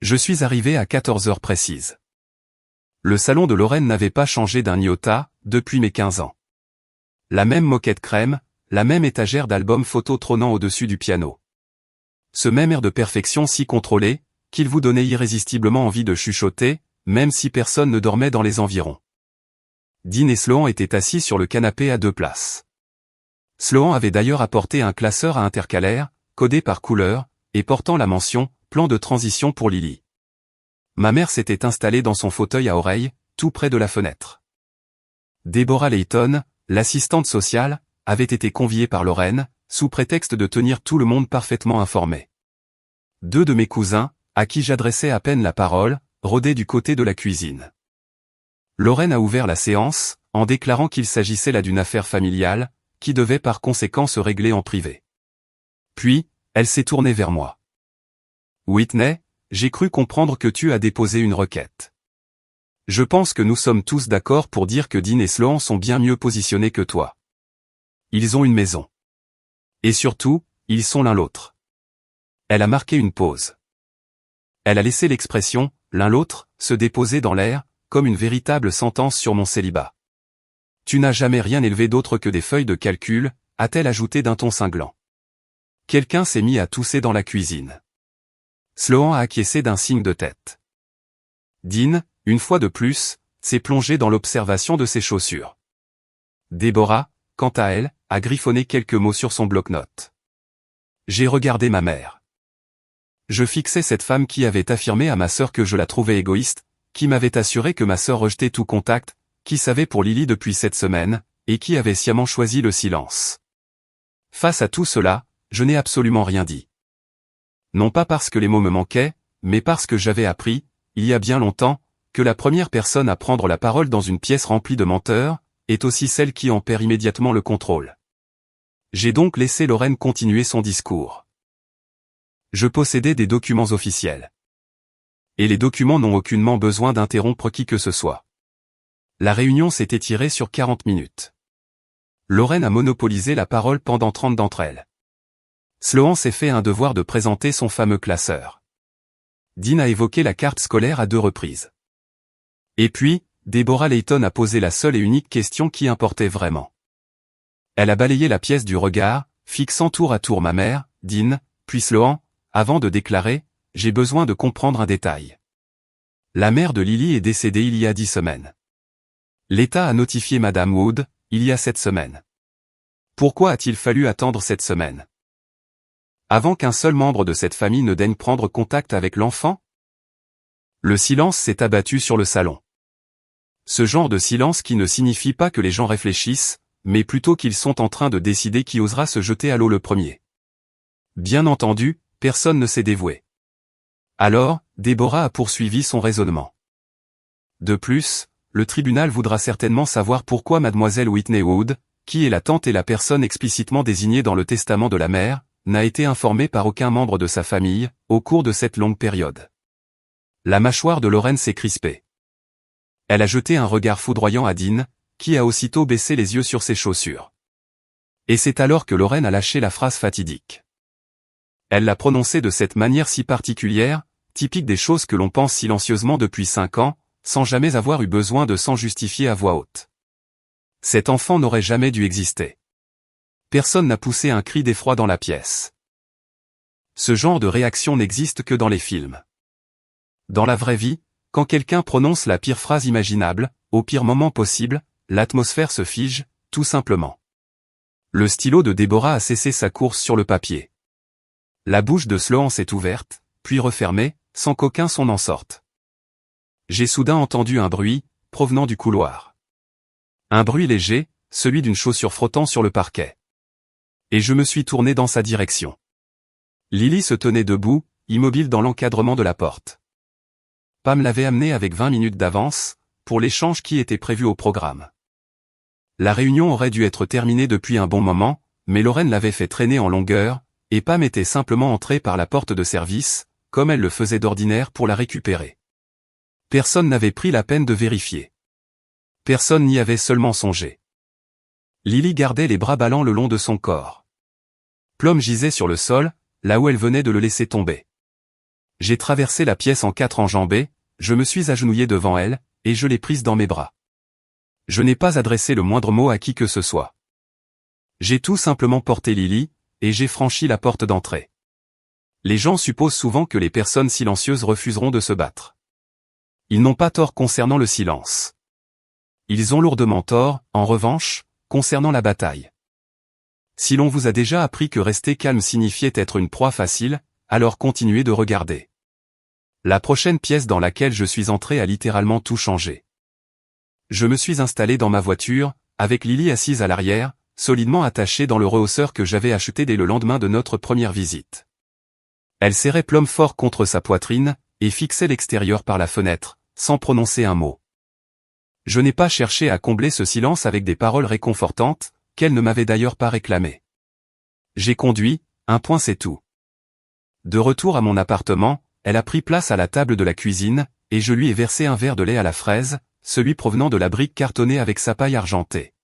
Je suis arrivé à 14 heures précises. Le salon de Lorraine n'avait pas changé d'un iota, depuis mes 15 ans. La même moquette crème, la même étagère d'albums photos trônant au-dessus du piano. Ce même air de perfection si contrôlé, qu'il vous donnait irrésistiblement envie de chuchoter, même si personne ne dormait dans les environs. Dean et Sloan étaient assis sur le canapé à 2 places. Sloan avait d'ailleurs apporté un classeur à intercalaire, codé par couleur, et portant la mention « Plan de transition pour Lily ». Ma mère s'était installée dans son fauteuil à oreille, tout près de la fenêtre. Deborah Layton, l'assistante sociale, avait été conviée par Lorraine, sous prétexte de tenir tout le monde parfaitement informé. 2 de mes cousins, à qui j'adressais à peine la parole, rôdaient du côté de la cuisine. Lorraine a ouvert la séance, en déclarant qu'il s'agissait là d'une affaire familiale, qui devait par conséquent se régler en privé. Puis, elle s'est tournée vers moi. « Whitney, j'ai cru comprendre que tu as déposé une requête. Je pense que nous sommes tous d'accord pour dire que Dean et Sloan sont bien mieux positionnés que toi. Ils ont une maison. Et surtout, ils sont l'un l'autre. » Elle a marqué une pause. Elle a laissé l'expression « l'un l'autre » se déposer dans l'air, comme une véritable sentence sur mon célibat. « Tu n'as jamais rien élevé d'autre que des feuilles de calcul », a-t-elle ajouté d'un ton cinglant. Quelqu'un s'est mis à tousser dans la cuisine. Sloan a acquiescé d'un signe de tête. Dean, une fois de plus, s'est plongé dans l'observation de ses chaussures. Deborah, quant à elle, a griffonné quelques mots sur son bloc-notes. J'ai regardé ma mère. Je fixais cette femme qui avait affirmé à ma sœur que je la trouvais égoïste, qui m'avait assuré que ma sœur rejetait tout contact, qui savait pour Lily depuis 7 semaines, et qui avait sciemment choisi le silence. Face à tout cela, je n'ai absolument rien dit. Non pas parce que les mots me manquaient, mais parce que j'avais appris, il y a bien longtemps, que la première personne à prendre la parole dans une pièce remplie de menteurs, est aussi celle qui en perd immédiatement le contrôle. J'ai donc laissé Lorraine continuer son discours. Je possédais des documents officiels. Et les documents n'ont aucunement besoin d'interrompre qui que ce soit. La réunion s'est étirée sur 40 minutes. Lorraine a monopolisé la parole pendant 30 d'entre elles. Sloan s'est fait un devoir de présenter son fameux classeur. Dean a évoqué la carte scolaire à 2 reprises. Et puis, Deborah Layton a posé la seule et unique question qui importait vraiment. Elle a balayé la pièce du regard, fixant tour à tour ma mère, Dean, puis Sloan, avant de déclarer « J'ai besoin de comprendre un détail. La mère de Lily est décédée il y a 10 semaines. L'État a notifié Madame Wood, il y a 7 semaines. Pourquoi a-t-il fallu attendre 7 semaines? Avant qu'un seul membre de cette famille ne daigne prendre contact avec l'enfant? » Le silence s'est abattu sur le salon. Ce genre de silence qui ne signifie pas que les gens réfléchissent, mais plutôt qu'ils sont en train de décider qui osera se jeter à l'eau le premier. Bien entendu, personne ne s'est dévoué. Alors, Deborah a poursuivi son raisonnement. De plus, le tribunal voudra certainement savoir pourquoi mademoiselle Whitney Wood, qui est la tante et la personne explicitement désignée dans le testament de la mère, n'a été informée par aucun membre de sa famille, au cours de cette longue période. La mâchoire de Lorraine s'est crispée. Elle a jeté un regard foudroyant à Dean, qui a aussitôt baissé les yeux sur ses chaussures. Et c'est alors que Lorraine a lâché la phrase fatidique. Elle l'a prononcée de cette manière si particulière, typique des choses que l'on pense silencieusement depuis 5 ans, sans jamais avoir eu besoin de s'en justifier à voix haute. Cet enfant n'aurait jamais dû exister. Personne n'a poussé un cri d'effroi dans la pièce. Ce genre de réaction n'existe que dans les films. Dans la vraie vie, quand quelqu'un prononce la pire phrase imaginable, au pire moment possible, l'atmosphère se fige, tout simplement. Le stylo de Déborah a cessé sa course sur le papier. La bouche de Sloan s'est ouverte, puis refermée, sans qu'aucun son n'en sorte. J'ai soudain entendu un bruit, provenant du couloir. Un bruit léger, celui d'une chaussure frottant sur le parquet. Et je me suis tourné dans sa direction. Lily se tenait debout, immobile dans l'encadrement de la porte. Pam l'avait amenée avec 20 minutes d'avance, pour l'échange qui était prévu au programme. La réunion aurait dû être terminée depuis un bon moment, mais Lorraine l'avait fait traîner en longueur, et Pam était simplement entrée par la porte de service, comme elle le faisait d'ordinaire pour la récupérer. Personne n'avait pris la peine de vérifier. Personne n'y avait seulement songé. Lily gardait les bras ballants le long de son corps. Plum gisait sur le sol, là où elle venait de le laisser tomber. J'ai traversé la pièce en 4 enjambées, je me suis agenouillé devant elle, et je l'ai prise dans mes bras. Je n'ai pas adressé le moindre mot à qui que ce soit. J'ai tout simplement porté Lily, et j'ai franchi la porte d'entrée. Les gens supposent souvent que les personnes silencieuses refuseront de se battre. Ils n'ont pas tort concernant le silence. Ils ont lourdement tort, en revanche, concernant la bataille. Si l'on vous a déjà appris que rester calme signifiait être une proie facile, alors continuez de regarder. La prochaine pièce dans laquelle je suis entré a littéralement tout changé. Je me suis installé dans ma voiture, avec Lily assise à l'arrière, solidement attachée dans le rehausseur que j'avais acheté dès le lendemain de notre première visite. Elle serrait Plum fort contre sa poitrine, et fixait l'extérieur par la fenêtre, sans prononcer un mot. Je n'ai pas cherché à combler ce silence avec des paroles réconfortantes, qu'elle ne m'avait d'ailleurs pas réclamées. J'ai conduit, un point c'est tout. De retour à mon appartement, elle a pris place à la table de la cuisine, et je lui ai versé un verre de lait à la fraise, celui provenant de la brique cartonnée avec sa paille argentée.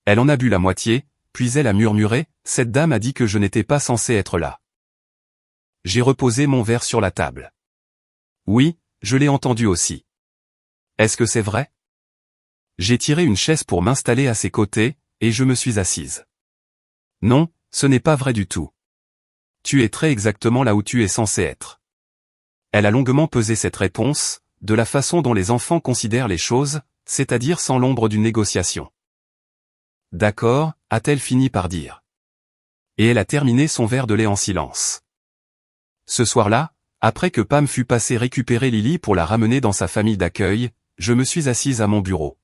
Elle en a bu la moitié, puis elle a murmuré, « Cette dame a dit que je n'étais pas censé être là. » J'ai reposé mon verre sur la table. Oui, je l'ai entendu aussi. Est-ce que c'est vrai? J'ai tiré une chaise pour m'installer à ses côtés, et je me suis assise. Non, ce n'est pas vrai du tout. Tu es très exactement là où tu es censé être. Elle a longuement pesé cette réponse, de la façon dont les enfants considèrent les choses, c'est-à-dire sans l'ombre d'une négociation. D'accord, a-t-elle fini par dire. Et elle a terminé son verre de lait en silence. Ce soir-là, après que Pam fut passée récupérer Lily pour la ramener dans sa famille d'accueil, je me suis assise à mon bureau.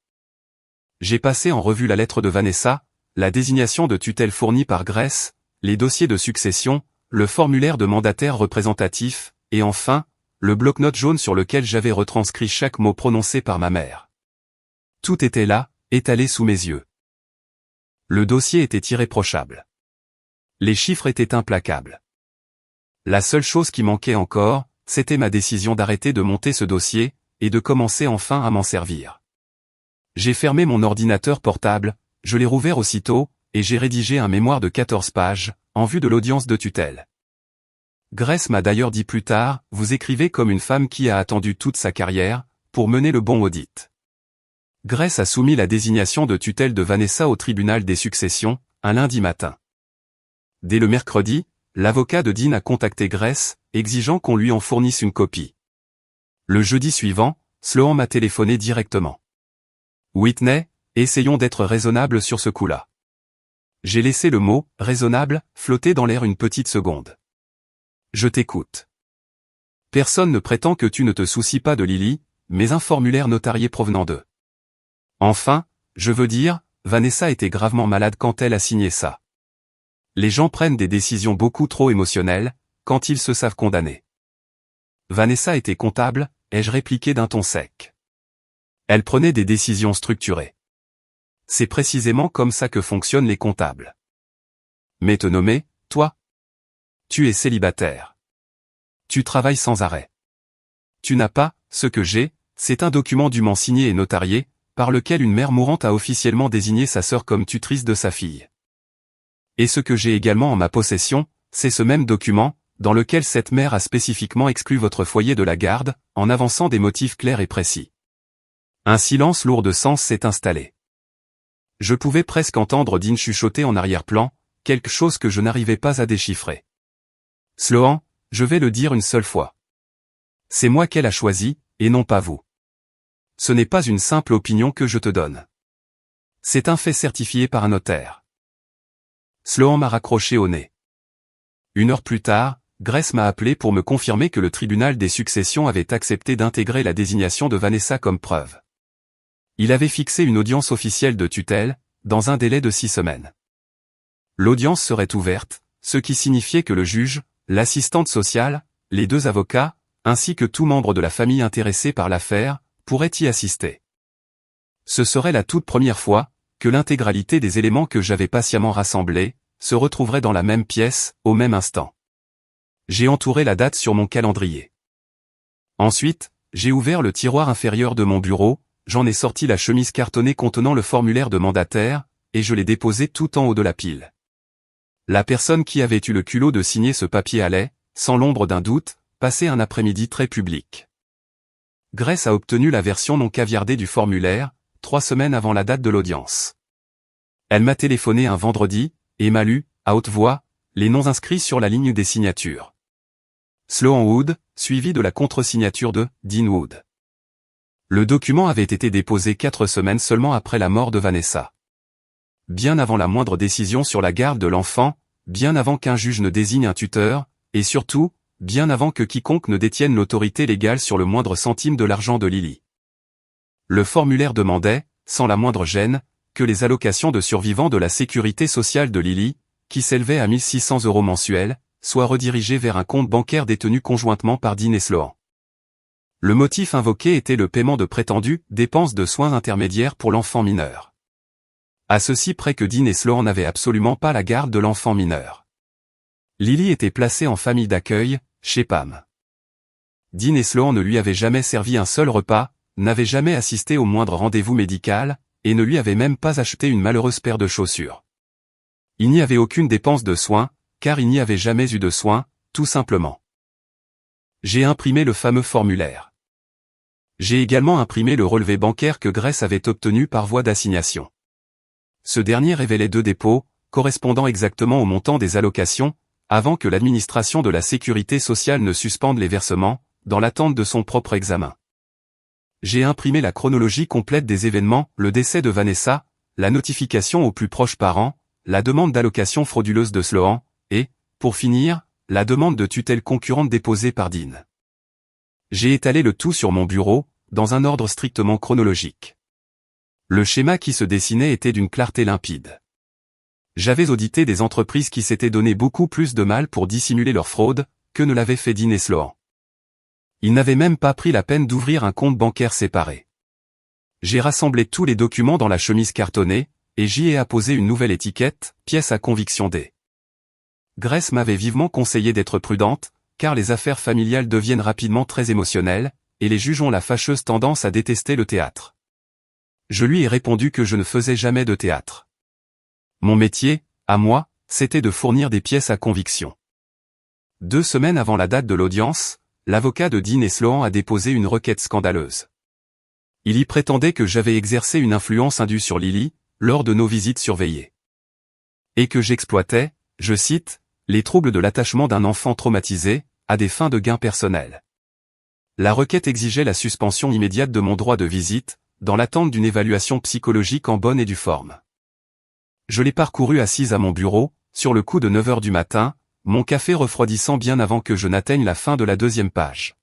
J'ai passé en revue la lettre de Vanessa, la désignation de tutelle fournie par Grace, les dossiers de succession, le formulaire de mandataire représentatif, et enfin, le bloc-notes jaune sur lequel j'avais retranscrit chaque mot prononcé par ma mère. Tout était là, étalé sous mes yeux. Le dossier était irréprochable. Les chiffres étaient implacables. La seule chose qui manquait encore, c'était ma décision d'arrêter de monter ce dossier, et de commencer enfin à m'en servir. J'ai fermé mon ordinateur portable, je l'ai rouvert aussitôt, et j'ai rédigé un mémoire de 14 pages, en vue de l'audience de tutelle. Grace m'a d'ailleurs dit plus tard, vous écrivez comme une femme qui a attendu toute sa carrière, pour mener le bon audit. Grace a soumis la désignation de tutelle de Vanessa au tribunal des successions, un lundi matin. Dès le mercredi, l'avocat de Dean a contacté Grace, exigeant qu'on lui en fournisse une copie. Le jeudi suivant, Sloan m'a téléphoné directement. Whitney, essayons d'être raisonnables sur ce coup-là. J'ai laissé le mot « raisonnable » flotter dans l'air une petite seconde. Je t'écoute. Personne ne prétend que tu ne te soucies pas de Lily, mais un formulaire notarié provenant d'eux. Enfin, je veux dire, Vanessa était gravement malade quand elle a signé ça. Les gens prennent des décisions beaucoup trop émotionnelles, quand ils se savent condamnés. Vanessa était comptable, ai-je répliqué d'un ton sec. Elle prenait des décisions structurées. C'est précisément comme ça que fonctionnent les comptables. Mais te nommer, toi? Tu es célibataire. Tu travailles sans arrêt. Tu n'as pas, ce que j'ai, c'est un document dûment signé et notarié, par lequel une mère mourante a officiellement désigné sa sœur comme tutrice de sa fille. Et ce que j'ai également en ma possession, c'est ce même document, dans lequel cette mère a spécifiquement exclu votre foyer de la garde, en avançant des motifs clairs et précis. Un silence lourd de sens s'est installé. Je pouvais presque entendre Dean chuchoter en arrière-plan, quelque chose que je n'arrivais pas à déchiffrer. Sloan, je vais le dire une seule fois. C'est moi qu'elle a choisi, et non pas vous. Ce n'est pas une simple opinion que je te donne. C'est un fait certifié par un notaire. Sloan m'a raccroché au nez. 1 heure plus tard, Grace m'a appelé pour me confirmer que le tribunal des successions avait accepté d'intégrer la désignation de Vanessa comme preuve. Il avait fixé une audience officielle de tutelle, dans un délai de 6 semaines. L'audience serait ouverte, ce qui signifiait que le juge, l'assistante sociale, les 2 avocats, ainsi que tout membre de la famille intéressé par l'affaire, pourrait y assister. Ce serait la toute première fois que l'intégralité des éléments que j'avais patiemment rassemblés se retrouverait dans la même pièce, au même instant. J'ai entouré la date sur mon calendrier. Ensuite, j'ai ouvert le tiroir inférieur de mon bureau, j'en ai sorti la chemise cartonnée contenant le formulaire de mandataire, et je l'ai déposé tout en haut de la pile. La personne qui avait eu le culot de signer ce papier allait, sans l'ombre d'un doute, passer un après-midi très public. Grace a obtenu la version non caviardée du formulaire, 3 semaines avant la date de l'audience. Elle m'a téléphoné un vendredi, et m'a lu, à haute voix, les noms inscrits sur la ligne des signatures. Sloan Wood, suivi de la contre-signature de Dean Wood. Le document avait été déposé 4 semaines seulement après la mort de Vanessa. Bien avant la moindre décision sur la garde de l'enfant, bien avant qu'un juge ne désigne un tuteur, et surtout, bien avant que quiconque ne détienne l'autorité légale sur le moindre centime de l'argent de Lily. Le formulaire demandait, sans la moindre gêne, que les allocations de survivants de la sécurité sociale de Lily, qui s'élevaient à 1 600 € mensuels, soient redirigées vers un compte bancaire détenu conjointement par Dean et Sloan. Le motif invoqué était le paiement de prétendues dépenses de soins intermédiaires pour l'enfant mineur. À ceci près que Dean et Sloan n'avaient absolument pas la garde de l'enfant mineur. Lily était placée en famille d'accueil, chez Pam. Dean et Sloan ne lui avaient jamais servi un seul repas, n'avaient jamais assisté au moindre rendez-vous médical, et ne lui avaient même pas acheté une malheureuse paire de chaussures. Il n'y avait aucune dépense de soins, car il n'y avait jamais eu de soins, tout simplement. J'ai imprimé le fameux formulaire. J'ai également imprimé le relevé bancaire que Grace avait obtenu par voie d'assignation. Ce dernier révélait 2 dépôts, correspondant exactement au montant des allocations, avant que l'administration de la sécurité sociale ne suspende les versements, dans l'attente de son propre examen. J'ai imprimé la chronologie complète des événements, le décès de Vanessa, la notification aux plus proches parents, la demande d'allocation frauduleuse de Sloan, et, pour finir, la demande de tutelle concurrente déposée par Dean. J'ai étalé le tout sur mon bureau, dans un ordre strictement chronologique. Le schéma qui se dessinait était d'une clarté limpide. J'avais audité des entreprises qui s'étaient donné beaucoup plus de mal pour dissimuler leur fraude, que ne l'avaient fait Dean et Sloan. Ils n'avaient même pas pris la peine d'ouvrir un compte bancaire séparé. J'ai rassemblé tous les documents dans la chemise cartonnée, et j'y ai apposé une nouvelle étiquette, pièce à conviction D. Grace m'avait vivement conseillé d'être prudente, car les affaires familiales deviennent rapidement très émotionnelles, et les juges ont la fâcheuse tendance à détester le théâtre. Je lui ai répondu que je ne faisais jamais de théâtre. Mon métier, à moi, c'était de fournir des pièces à conviction. 2 semaines avant la date de l'audience, l'avocat de Dean et Sloan a déposé une requête scandaleuse. Il y prétendait que j'avais exercé une influence indue sur Lily, lors de nos visites surveillées. Et que j'exploitais, je cite, les troubles de l'attachement d'un enfant traumatisé, à des fins de gain personnel. La requête exigeait la suspension immédiate de mon droit de visite, dans l'attente d'une évaluation psychologique en bonne et due forme. Je l'ai parcouru assise à mon bureau, sur le coup de 9 heures du matin, mon café refroidissant bien avant que je n'atteigne la fin de la 2e page.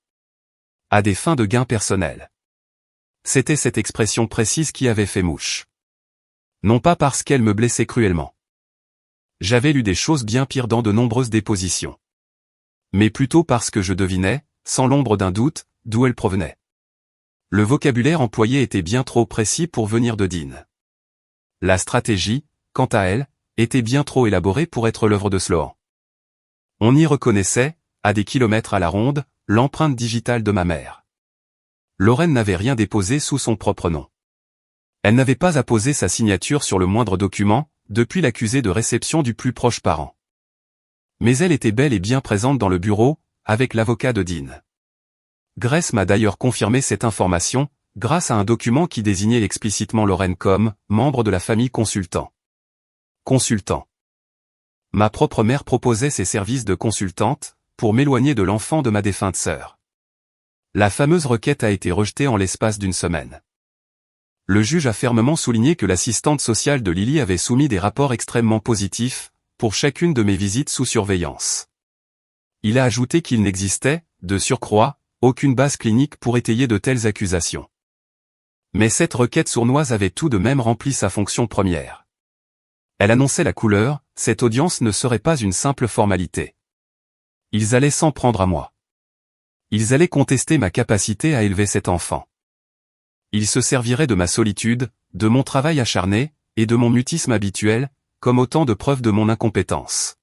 À des fins de gain personnel. C'était cette expression précise qui avait fait mouche. Non pas parce qu'elle me blessait cruellement. J'avais lu des choses bien pires dans de nombreuses dépositions. Mais plutôt parce que je devinais, sans l'ombre d'un doute, d'où elle provenait. Le vocabulaire employé était bien trop précis pour venir de Dean. La stratégie, quant à elle, était bien trop élaborée pour être l'œuvre de Sloan. On y reconnaissait, à des kilomètres à la ronde, l'empreinte digitale de ma mère. Lorraine n'avait rien déposé sous son propre nom. Elle n'avait pas apposé sa signature sur le moindre document, depuis l'accusé de réception du plus proche parent. Mais elle était bel et bien présente dans le bureau, avec l'avocat de Dean. Grace m'a d'ailleurs confirmé cette information, grâce à un document qui désignait explicitement Lorraine comme membre de la famille consultant. Consultant. Ma propre mère proposait ses services de consultante, pour m'éloigner de l'enfant de ma défunte sœur. La fameuse requête a été rejetée en l'espace d'une semaine. Le juge a fermement souligné que l'assistante sociale de Lily avait soumis des rapports extrêmement positifs, pour chacune de mes visites sous surveillance. Il a ajouté qu'il n'existait, de surcroît, aucune base clinique pour étayer de telles accusations. Mais cette requête sournoise avait tout de même rempli sa fonction première. Elle annonçait la couleur, cette audience ne serait pas une simple formalité. Ils allaient s'en prendre à moi. Ils allaient contester ma capacité à élever cet enfant. Ils se serviraient de ma solitude, de mon travail acharné, et de mon mutisme habituel, comme autant de preuves de mon incompétence.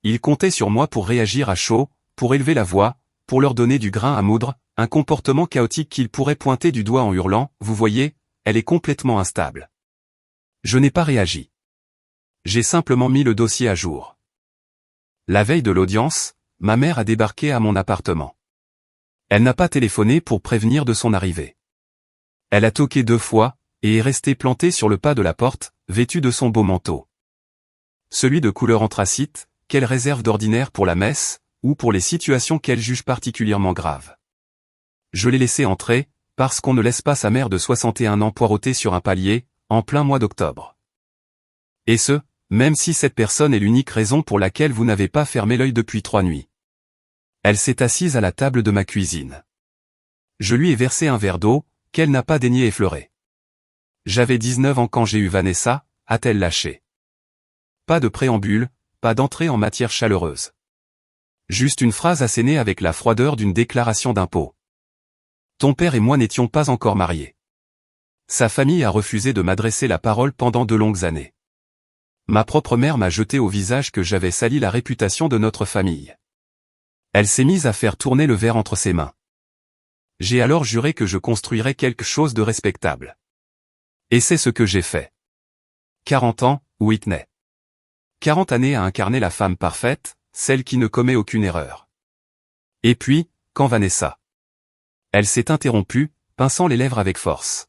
Ils comptaient sur moi pour réagir à chaud, pour élever la voix, pour leur donner du grain à moudre, un comportement chaotique qu'ils pourraient pointer du doigt en hurlant « Vous voyez, elle est complètement instable ». Je n'ai pas réagi. J'ai simplement mis le dossier à jour. La veille de l'audience, ma mère a débarqué à mon appartement. Elle n'a pas téléphoné pour prévenir de son arrivée. Elle a toqué 2 fois, et est restée plantée sur le pas de la porte, vêtue de son beau manteau. Celui de couleur anthracite, qu'elle réserve d'ordinaire pour la messe, ou pour les situations qu'elle juge particulièrement graves. Je l'ai laissée entrer, parce qu'on ne laisse pas sa mère de 61 ans poireauter sur un palier, en plein mois d'octobre. Et ce, même si cette personne est l'unique raison pour laquelle vous n'avez pas fermé l'œil depuis 3 nuits. Elle s'est assise à la table de ma cuisine. Je lui ai versé un verre d'eau, qu'elle n'a pas daigné effleurer. J'avais 19 ans quand j'ai eu Vanessa, a-t-elle lâché. Pas de préambule, pas d'entrée en matière chaleureuse. Juste une phrase assénée avec la froideur d'une déclaration d'impôt. Ton père et moi n'étions pas encore mariés. Sa famille a refusé de m'adresser la parole pendant de longues années. Ma propre mère m'a jeté au visage que j'avais sali la réputation de notre famille. Elle s'est mise à faire tourner le verre entre ses mains. J'ai alors juré que je construirais quelque chose de respectable. Et c'est ce que j'ai fait. 40 ans, Whitney. 40 années à incarner la femme parfaite, celle qui ne commet aucune erreur. Et puis, quand Vanessa. Elle s'est interrompue, pinçant les lèvres avec force.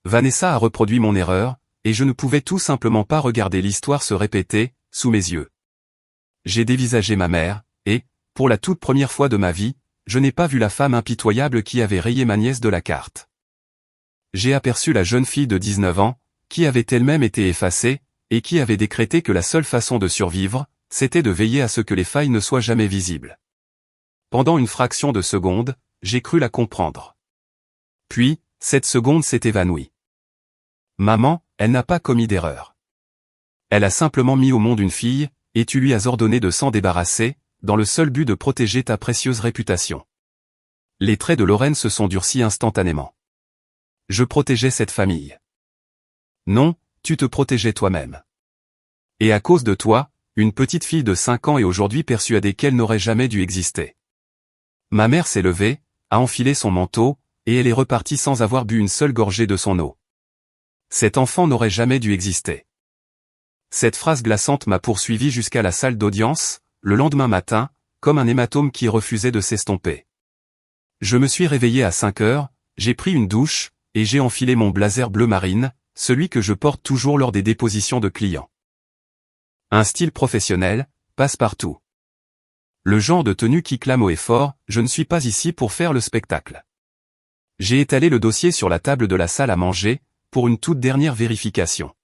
Vanessa a reproduit mon erreur, et je ne pouvais tout simplement pas regarder l'histoire se répéter, sous mes yeux. J'ai dévisagé ma mère, et, pour la toute première fois de ma vie, je n'ai pas vu la femme impitoyable qui avait rayé ma nièce de la carte. J'ai aperçu la jeune fille de 19 ans, qui avait elle-même été effacée, et qui avait décrété que la seule façon de survivre, c'était de veiller à ce que les failles ne soient jamais visibles. Pendant une fraction de seconde, j'ai cru la comprendre. Puis, cette seconde s'est évanouie. Maman, elle n'a pas commis d'erreur. Elle a simplement mis au monde une fille, et tu lui as ordonné de s'en débarrasser, dans le seul but de protéger ta précieuse réputation. Les traits de Lorraine se sont durcis instantanément. Je protégeais cette famille. Non, tu te protégeais toi-même. Et à cause de toi, une petite fille de 5 ans est aujourd'hui persuadée qu'elle n'aurait jamais dû exister. Ma mère s'est levée, a enfilé son manteau, et elle est repartie sans avoir bu une seule gorgée de son eau. Cet enfant n'aurait jamais dû exister. Cette phrase glaçante m'a poursuivi jusqu'à la salle d'audience, le lendemain matin, comme un hématome qui refusait de s'estomper. Je me suis réveillé à 5 heures, j'ai pris une douche, et j'ai enfilé mon blazer bleu marine, celui que je porte toujours lors des dépositions de clients. Un style professionnel, passe-partout. Le genre de tenue qui clame haut et fort, je ne suis pas ici pour faire le spectacle. J'ai étalé le dossier sur la table de la salle à manger, pour une toute dernière vérification.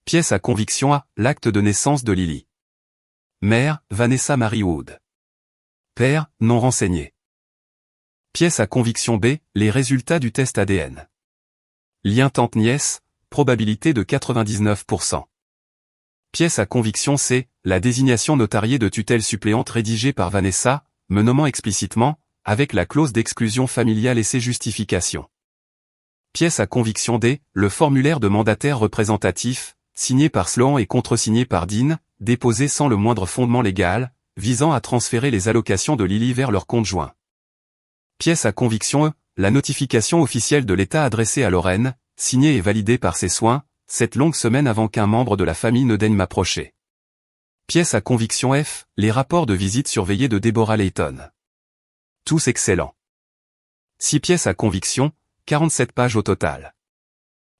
Pièce à conviction A, l'acte de naissance de Lily. Mère, Vanessa Marie Wood. Père, non renseigné. Pièce à conviction B, les résultats du test ADN. Lien tante-nièce, probabilité de 99%. Pièce à conviction C, la désignation notariée de tutelle suppléante rédigée par Vanessa, me nommant explicitement, avec la clause d'exclusion familiale et ses justifications. Pièce à conviction D, le formulaire de mandataire représentatif, signé par Sloan et contresigné par Dean, déposé sans le moindre fondement légal, visant à transférer les allocations de Lily vers leur compte joint. Pièce à conviction E, la notification officielle de l'État adressée à Lorraine, signée et validée par ses soins, cette longue semaine avant qu'un membre de la famille ne daigne m'approcher. Pièce à conviction F, les rapports de visite surveillés de Deborah Layton. Tous excellents. 6 pièces à conviction, 47 pages au total.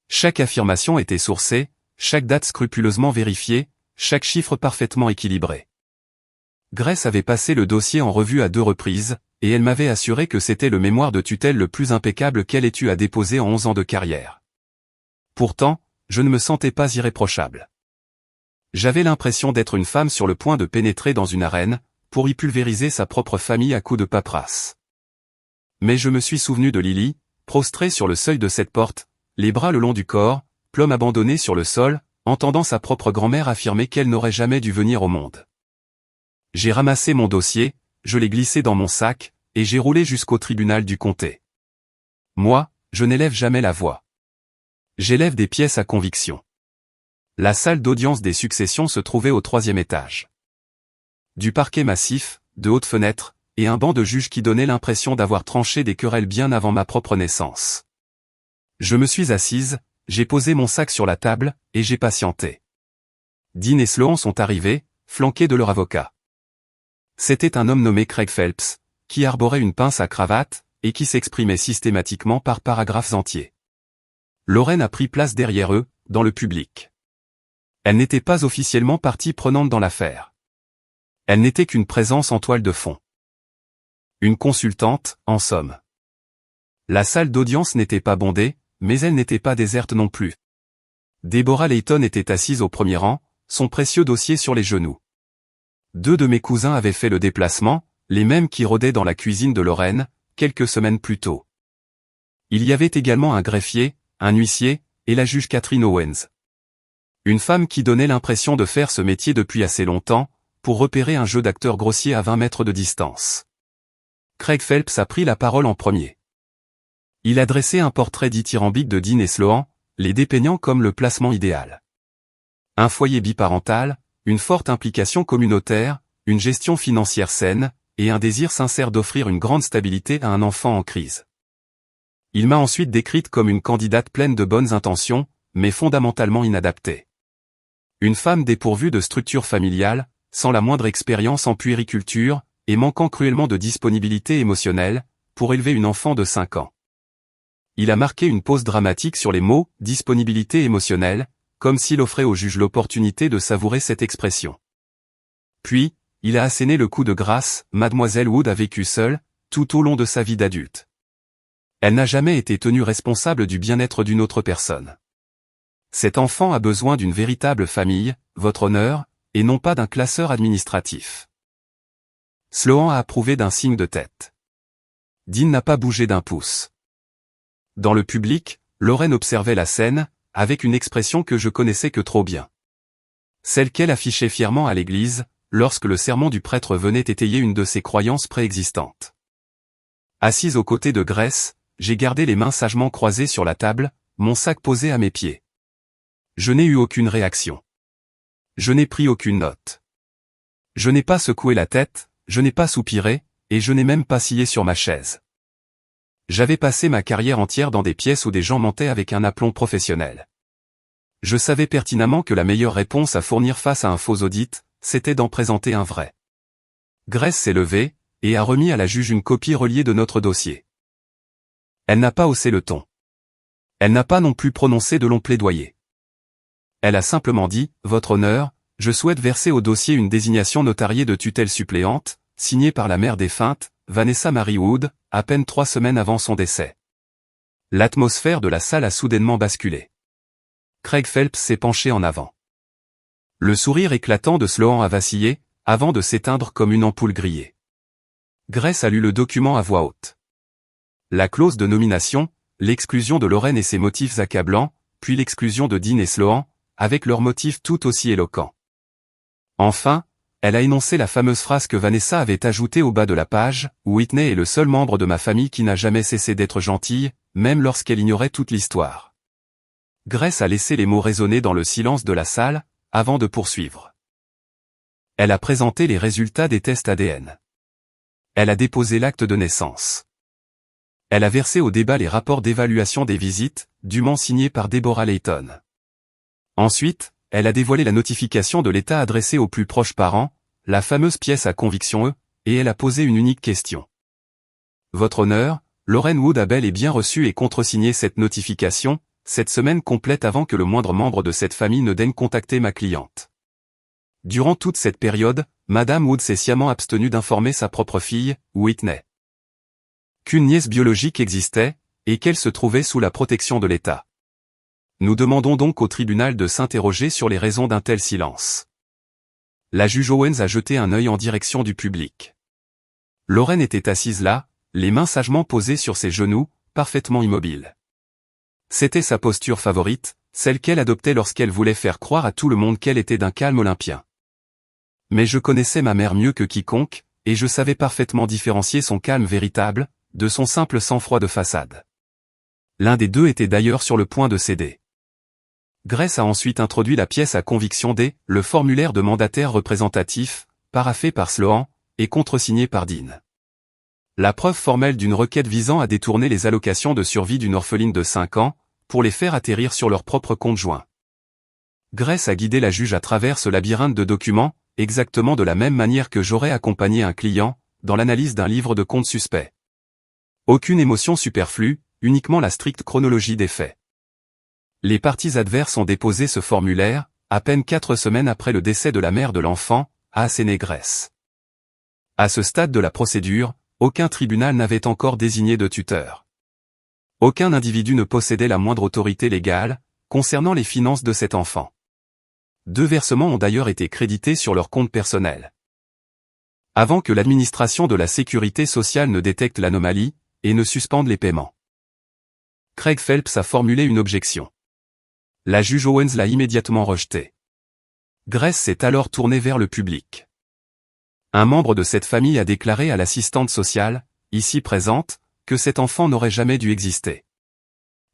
Chaque affirmation était sourcée, chaque date scrupuleusement vérifiée, chaque chiffre parfaitement équilibré. Grace avait passé le dossier en revue à 2 reprises, et elle m'avait assuré que c'était le mémoire de tutelle le plus impeccable qu'elle ait eu à déposer en 11 ans de carrière. Pourtant, je ne me sentais pas irréprochable. J'avais l'impression d'être une femme sur le point de pénétrer dans une arène, pour y pulvériser sa propre famille à coups de paperasse. Mais je me suis souvenu de Lily, prostrée sur le seuil de cette porte, les bras le long du corps, plomb abandonné sur le sol, entendant sa propre grand-mère affirmer qu'elle n'aurait jamais dû venir au monde. J'ai ramassé mon dossier, je l'ai glissé dans mon sac, et j'ai roulé jusqu'au tribunal du comté. Moi, je n'élève jamais la voix. J'élève des pièces à conviction. La salle d'audience des successions se trouvait au 3e étage. Du parquet massif, de hautes fenêtres, et un banc de juges qui donnait l'impression d'avoir tranché des querelles bien avant ma propre naissance. Je me suis assise, j'ai posé mon sac sur la table, et j'ai patienté. Dean et Sloan sont arrivés, flanqués de leur avocat. C'était un homme nommé Craig Phelps, qui arborait une pince à cravate, et qui s'exprimait systématiquement par paragraphes entiers. Lorraine a pris place derrière eux, dans le public. Elle n'était pas officiellement partie prenante dans l'affaire. Elle n'était qu'une présence en toile de fond. Une consultante, en somme. La salle d'audience n'était pas bondée, mais elle n'était pas déserte non plus. Deborah Layton était assise au premier rang, son précieux dossier sur les genoux. 2 de mes cousins avaient fait le déplacement, les mêmes qui rôdaient dans la cuisine de Lorraine, quelques semaines plus tôt. Il y avait également un greffier, un huissier, et la juge Catherine Owens. Une femme qui donnait l'impression de faire ce métier depuis assez longtemps, pour repérer un jeu d'acteurs grossiers à 20 mètres de distance. Craig Phelps a pris la parole en premier. Il a dressé un portrait dithyrambique de Dean et Sloan, les dépeignant comme le placement idéal. Un foyer biparental, une forte implication communautaire, une gestion financière saine, et un désir sincère d'offrir une grande stabilité à un enfant en crise. Il m'a ensuite décrite comme une candidate pleine de bonnes intentions, mais fondamentalement inadaptée. Une femme dépourvue de structure familiale, sans la moindre expérience en puériculture, et manquant cruellement de disponibilité émotionnelle, pour élever une enfant de 5 ans. Il a marqué une pause dramatique sur les mots « disponibilité émotionnelle », comme s'il offrait au juge l'opportunité de savourer cette expression. Puis, il a asséné le coup de grâce, Mademoiselle Wood a vécu seule, tout au long de sa vie d'adulte. Elle n'a jamais été tenue responsable du bien-être d'une autre personne. Cet enfant a besoin d'une véritable famille, votre honneur, et non pas d'un classeur administratif. Sloan a approuvé d'un signe de tête. Dean n'a pas bougé d'un pouce. Dans le public, Lorraine observait la scène, avec une expression que je connaissais que trop bien. Celle qu'elle affichait fièrement à l'église, lorsque le sermon du prêtre venait étayer une de ses croyances préexistantes. Assise aux côtés de Grace, j'ai gardé les mains sagement croisées sur la table, mon sac posé à mes pieds. Je n'ai eu aucune réaction. Je n'ai pris aucune note. Je n'ai pas secoué la tête, je n'ai pas soupiré, et je n'ai même pas scié sur ma chaise. J'avais passé ma carrière entière dans des pièces où des gens mentaient avec un aplomb professionnel. Je savais pertinemment que la meilleure réponse à fournir face à un faux audit, c'était d'en présenter un vrai. Grace s'est levée, et a remis à la juge une copie reliée de notre dossier. Elle n'a pas haussé le ton. Elle n'a pas non plus prononcé de longs plaidoyers. Elle a simplement dit, « Votre honneur, je souhaite verser au dossier une désignation notariée de tutelle suppléante, signée par la mère défunte, Vanessa Mary Wood, à peine 3 semaines avant son décès. » L'atmosphère de la salle a soudainement basculé. Craig Phelps s'est penché en avant. Le sourire éclatant de Sloan a vacillé, avant de s'éteindre comme une ampoule grillée. Grace a lu le document à voix haute. La clause de nomination, l'exclusion de Lorraine et ses motifs accablants, puis l'exclusion de Dean et Sloan, avec leurs motifs tout aussi éloquents. Enfin, elle a énoncé la fameuse phrase que Vanessa avait ajoutée au bas de la page, « Whitney est le seul membre de ma famille qui n'a jamais cessé d'être gentille, même lorsqu'elle ignorait toute l'histoire. » Grace a laissé les mots résonner dans le silence de la salle, avant de poursuivre. Elle a présenté les résultats des tests ADN. Elle a déposé l'acte de naissance. Elle a versé au débat les rapports d'évaluation des visites, dûment signés par Deborah Layton. Ensuite, elle a dévoilé la notification de l'état adressée aux plus proches parents, la fameuse pièce à conviction E, et elle a posé une unique question. Votre honneur, Lorraine Wood a bel et bien reçu et contresigné cette notification, cette semaine complète avant que le moindre membre de cette famille ne daigne contacter ma cliente. Durant toute cette période, Madame Wood s'est sciemment abstenue d'informer sa propre fille, Whitney, qu'une nièce biologique existait, et qu'elle se trouvait sous la protection de l'État. Nous demandons donc au tribunal de s'interroger sur les raisons d'un tel silence. La juge Owens a jeté un œil en direction du public. Lorraine était assise là, les mains sagement posées sur ses genoux, parfaitement immobile. C'était sa posture favorite, celle qu'elle adoptait lorsqu'elle voulait faire croire à tout le monde qu'elle était d'un calme olympien. Mais je connaissais ma mère mieux que quiconque, et je savais parfaitement différencier son calme véritable, de son simple sang-froid de façade. L'un des deux était d'ailleurs sur le point de céder. Grace a ensuite introduit la pièce à conviction le formulaire de mandataire représentatif, paraphé par Sloan, et contresigné par Dean. La preuve formelle d'une requête visant à détourner les allocations de survie d'une orpheline de 5 ans, pour les faire atterrir sur leur propre compte joint. Grace a guidé la juge à travers ce labyrinthe de documents, exactement de la même manière que j'aurais accompagné un client, dans l'analyse d'un livre de comptes suspects. Aucune émotion superflue, uniquement la stricte chronologie des faits. Les parties adverses ont déposé ce formulaire, à peine 4 semaines après le décès de la mère de l'enfant, a asséné Grace. À ce stade de la procédure, aucun tribunal n'avait encore désigné de tuteur. Aucun individu ne possédait la moindre autorité légale, concernant les finances de cet enfant. 2 versements ont d'ailleurs été crédités sur leur compte personnel. Avant que l'administration de la sécurité sociale ne détecte l'anomalie, et ne suspende les paiements. Craig Phelps a formulé une objection. La juge Owens l'a immédiatement rejetée. Grace s'est alors tournée vers le public. Un membre de cette famille a déclaré à l'assistante sociale, ici présente, que cet enfant n'aurait jamais dû exister.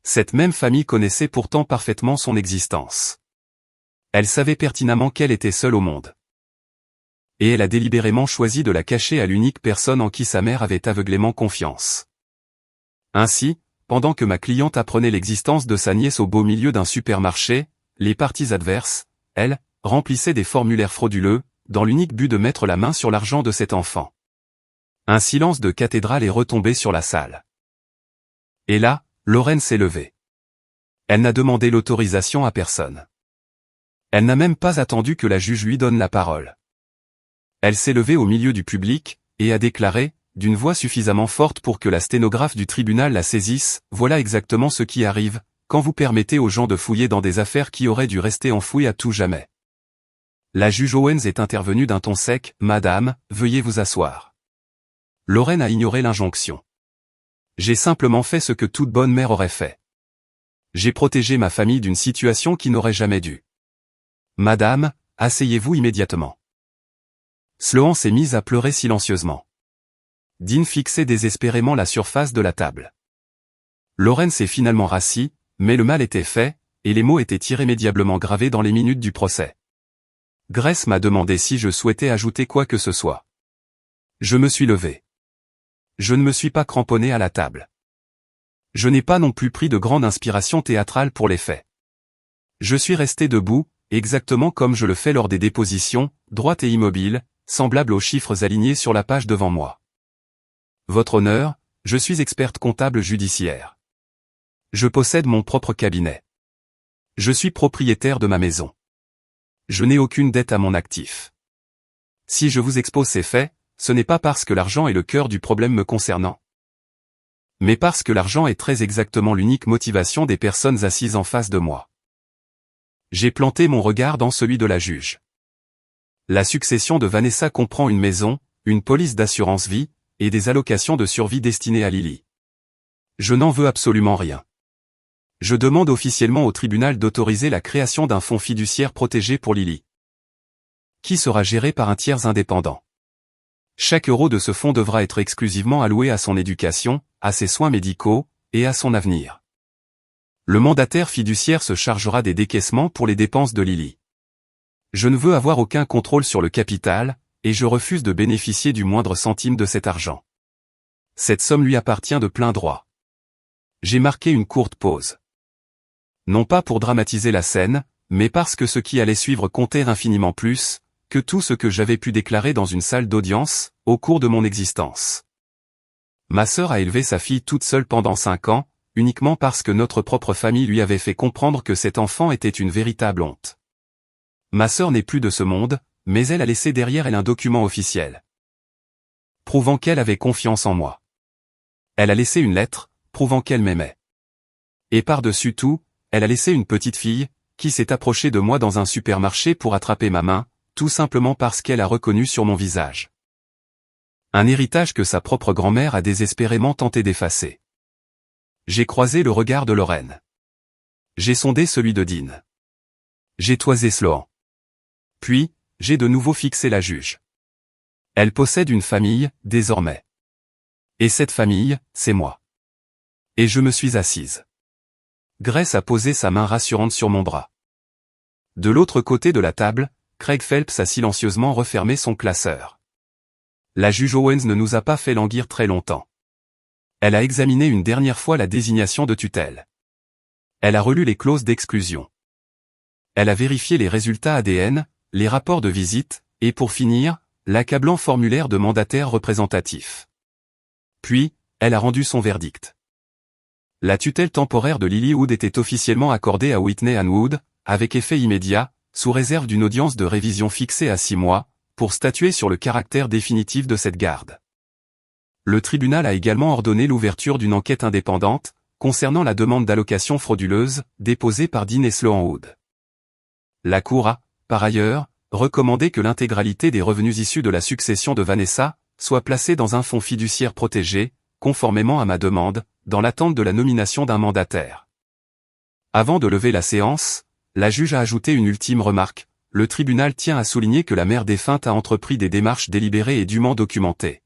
Cette même famille connaissait pourtant parfaitement son existence. Elle savait pertinemment qu'elle était seule au monde. Et elle a délibérément choisi de la cacher à l'unique personne en qui sa mère avait aveuglément confiance. Ainsi, pendant que ma cliente apprenait l'existence de sa nièce au beau milieu d'un supermarché, les parties adverses, elles, remplissaient des formulaires frauduleux, dans l'unique but de mettre la main sur l'argent de cet enfant. Un silence de cathédrale est retombé sur la salle. Et là, Lorraine s'est levée. Elle n'a demandé l'autorisation à personne. Elle n'a même pas attendu que la juge lui donne la parole. Elle s'est levée au milieu du public, et a déclaré, d'une voix suffisamment forte pour que la sténographe du tribunal la saisisse, « Voilà exactement ce qui arrive, quand vous permettez aux gens de fouiller dans des affaires qui auraient dû rester enfouies à tout jamais. » La juge Owens est intervenue d'un ton sec, « Madame, veuillez vous asseoir. » Lorraine a ignoré l'injonction. « J'ai simplement fait ce que toute bonne mère aurait fait. J'ai protégé ma famille d'une situation qui n'aurait jamais dû. Madame, asseyez-vous immédiatement. » Sloan s'est mise à pleurer silencieusement. Dean fixait désespérément la surface de la table. Lorraine s'est finalement rassie, mais le mal était fait, et les mots étaient irrémédiablement gravés dans les minutes du procès. Grace m'a demandé si je souhaitais ajouter quoi que ce soit. Je me suis levé. Je ne me suis pas cramponné à la table. Je n'ai pas non plus pris de grande inspiration théâtrale pour les faits. Je suis resté debout, exactement comme je le fais lors des dépositions, droite et immobile, semblable aux chiffres alignés sur la page devant moi. Votre honneur, je suis experte comptable judiciaire. Je possède mon propre cabinet. Je suis propriétaire de ma maison. Je n'ai aucune dette à mon actif. Si je vous expose ces faits, ce n'est pas parce que l'argent est le cœur du problème me concernant, mais parce que l'argent est très exactement l'unique motivation des personnes assises en face de moi. J'ai planté mon regard dans celui de la juge. La succession de Vanessa comprend une maison, une police d'assurance vie, et des allocations de survie destinées à Lily. Je n'en veux absolument rien. Je demande officiellement au tribunal d'autoriser la création d'un fonds fiduciaire protégé pour Lily, qui sera géré par un tiers indépendant. Chaque euro de ce fonds devra être exclusivement alloué à son éducation, à ses soins médicaux, et à son avenir. Le mandataire fiduciaire se chargera des décaissements pour les dépenses de Lily. Je ne veux avoir aucun contrôle sur le capital, et je refuse de bénéficier du moindre centime de cet argent. Cette somme lui appartient de plein droit. J'ai marqué une courte pause. Non pas pour dramatiser la scène, mais parce que ce qui allait suivre comptait infiniment plus que tout ce que j'avais pu déclarer dans une salle d'audience, au cours de mon existence. Ma sœur a élevé sa fille toute seule pendant 5 ans, uniquement parce que notre propre famille lui avait fait comprendre que cet enfant était une véritable honte. Ma sœur n'est plus de ce monde, mais elle a laissé derrière elle un document officiel, prouvant qu'elle avait confiance en moi. Elle a laissé une lettre, prouvant qu'elle m'aimait. Et par-dessus tout, elle a laissé une petite fille, qui s'est approchée de moi dans un supermarché pour attraper ma main, tout simplement parce qu'elle a reconnu sur mon visage un héritage que sa propre grand-mère a désespérément tenté d'effacer. J'ai croisé le regard de Lorraine. J'ai sondé celui de Dean. J'ai toisé Sloan. Puis, j'ai de nouveau fixé la juge. Elle possède une famille, désormais. Et cette famille, c'est moi. Et je me suis assise. Grace a posé sa main rassurante sur mon bras. De l'autre côté de la table, Craig Phelps a silencieusement refermé son classeur. La juge Owens ne nous a pas fait languir très longtemps. Elle a examiné une dernière fois la désignation de tutelle. Elle a relu les clauses d'exclusion. Elle a vérifié les résultats ADN, les rapports de visite, et pour finir, l'accablant formulaire de mandataire représentatif. Puis, elle a rendu son verdict. La tutelle temporaire de Lily Wood était officiellement accordée à Whitney Ann Wood, avec effet immédiat, sous réserve d'une audience de révision fixée à 6 mois, pour statuer sur le caractère définitif de cette garde. Le tribunal a également ordonné l'ouverture d'une enquête indépendante, concernant la demande d'allocation frauduleuse, déposée par Dean et Sloan Wood. La Cour a, par ailleurs, recommandé que l'intégralité des revenus issus de la succession de Vanessa, soit placée dans un fonds fiduciaire protégé, conformément à ma demande, dans l'attente de la nomination d'un mandataire. Avant de lever la séance, la juge a ajouté une ultime remarque. Le tribunal tient à souligner que la mère défunte a entrepris des démarches délibérées et dûment documentées,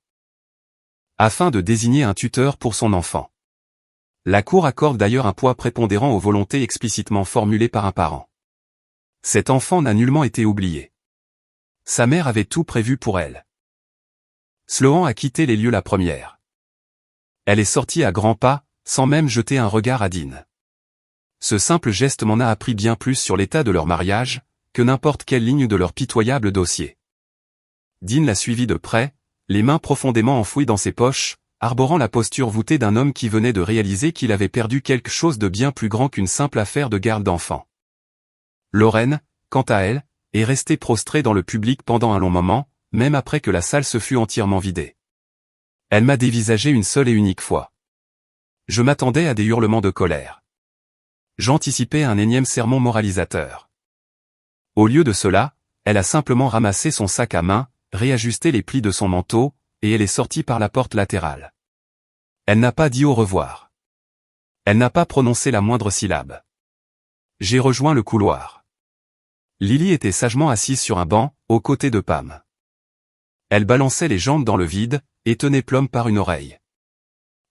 afin de désigner un tuteur pour son enfant. La Cour accorde d'ailleurs un poids prépondérant aux volontés explicitement formulées par un parent. Cet enfant n'a nullement été oublié. Sa mère avait tout prévu pour elle. Sloan a quitté les lieux la première. Elle est sortie à grands pas, sans même jeter un regard à Dean. Ce simple geste m'en a appris bien plus sur l'état de leur mariage, que n'importe quelle ligne de leur pitoyable dossier. Dean l'a suivi de près, les mains profondément enfouies dans ses poches, arborant la posture voûtée d'un homme qui venait de réaliser qu'il avait perdu quelque chose de bien plus grand qu'une simple affaire de garde d'enfant. Lorraine, quant à elle, est restée prostrée dans le public pendant un long moment, même après que la salle se fut entièrement vidée. Elle m'a dévisagé une seule et unique fois. Je m'attendais à des hurlements de colère. J'anticipais un énième sermon moralisateur. Au lieu de cela, elle a simplement ramassé son sac à main, réajusté les plis de son manteau, et elle est sortie par la porte latérale. Elle n'a pas dit au revoir. Elle n'a pas prononcé la moindre syllabe. J'ai rejoint le couloir. Lily était sagement assise sur un banc, aux côtés de Pam. Elle balançait les jambes dans le vide, et tenait Plum par une oreille.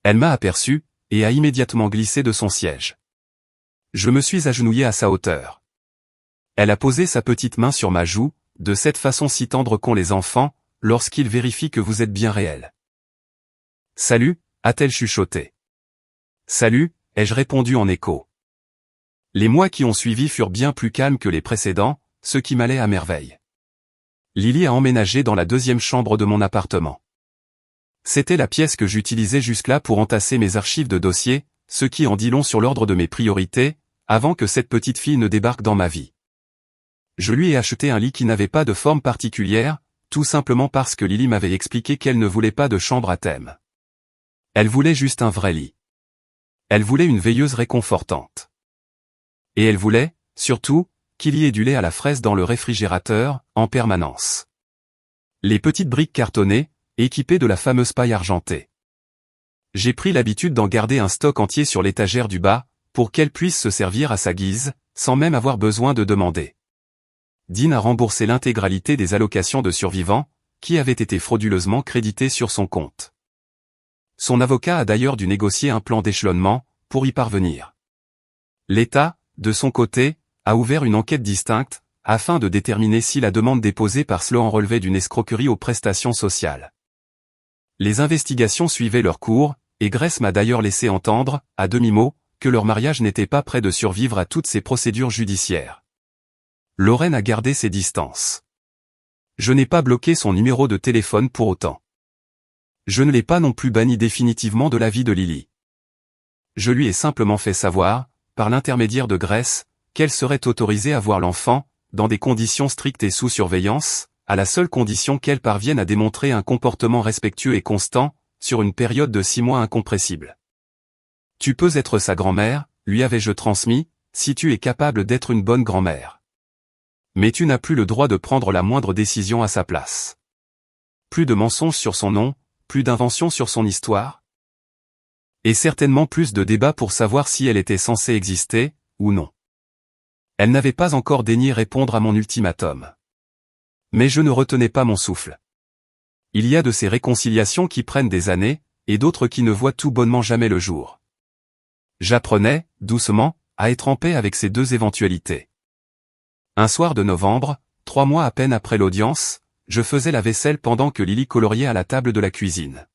Elle m'a aperçu, et a immédiatement glissé de son siège. Je me suis agenouillé à sa hauteur. Elle a posé sa petite main sur ma joue, de cette façon si tendre qu'ont les enfants, lorsqu'ils vérifient que vous êtes bien réel. « Salut » a-t-elle chuchoté. « Salut » ai-je répondu en écho. Les mois qui ont suivi furent bien plus calmes que les précédents, ce qui m'allait à merveille. Lily a emménagé dans la 2e chambre de mon appartement. C'était la pièce que j'utilisais jusque-là pour entasser mes archives de dossiers, ce qui en dit long sur l'ordre de mes priorités, avant que cette petite fille ne débarque dans ma vie. Je lui ai acheté un lit qui n'avait pas de forme particulière, tout simplement parce que Lily m'avait expliqué qu'elle ne voulait pas de chambre à thème. Elle voulait juste un vrai lit. Elle voulait une veilleuse réconfortante. Et elle voulait, surtout, qu'il y ait du lait à la fraise dans le réfrigérateur, en permanence. Les petites briques cartonnées, équipées de la fameuse paille argentée. J'ai pris l'habitude d'en garder un stock entier sur l'étagère du bas, pour qu'elle puisse se servir à sa guise, sans même avoir besoin de demander. Dean a remboursé l'intégralité des allocations de survivants, qui avaient été frauduleusement créditées sur son compte. Son avocat a d'ailleurs dû négocier un plan d'échelonnement, pour y parvenir. L'État, de son côté, a ouvert une enquête distincte, afin de déterminer si la demande déposée par Sloan relevait d'une escroquerie aux prestations sociales. Les investigations suivaient leur cours, et Grace m'a d'ailleurs laissé entendre, à demi-mot, que leur mariage n'était pas près de survivre à toutes ces procédures judiciaires. Lorraine a gardé ses distances. Je n'ai pas bloqué son numéro de téléphone pour autant. Je ne l'ai pas non plus banni définitivement de la vie de Lily. Je lui ai simplement fait savoir, par l'intermédiaire de Grace, qu'elle serait autorisée à voir l'enfant, dans des conditions strictes et sous surveillance, à la seule condition qu'elle parvienne à démontrer un comportement respectueux et constant, sur une période de 6 mois incompressible. Tu peux être sa grand-mère, lui avais-je transmis, si tu es capable d'être une bonne grand-mère. Mais tu n'as plus le droit de prendre la moindre décision à sa place. Plus de mensonges sur son nom, plus d'inventions sur son histoire. Et certainement plus de débats pour savoir si elle était censée exister, ou non. Elle n'avait pas encore daigné répondre à mon ultimatum. Mais je ne retenais pas mon souffle. Il y a de ces réconciliations qui prennent des années, et d'autres qui ne voient tout bonnement jamais le jour. J'apprenais, doucement, à être en paix avec ces deux éventualités. Un soir de novembre, 3 mois à peine après l'audience, je faisais la vaisselle pendant que Lily coloriait à la table de la cuisine.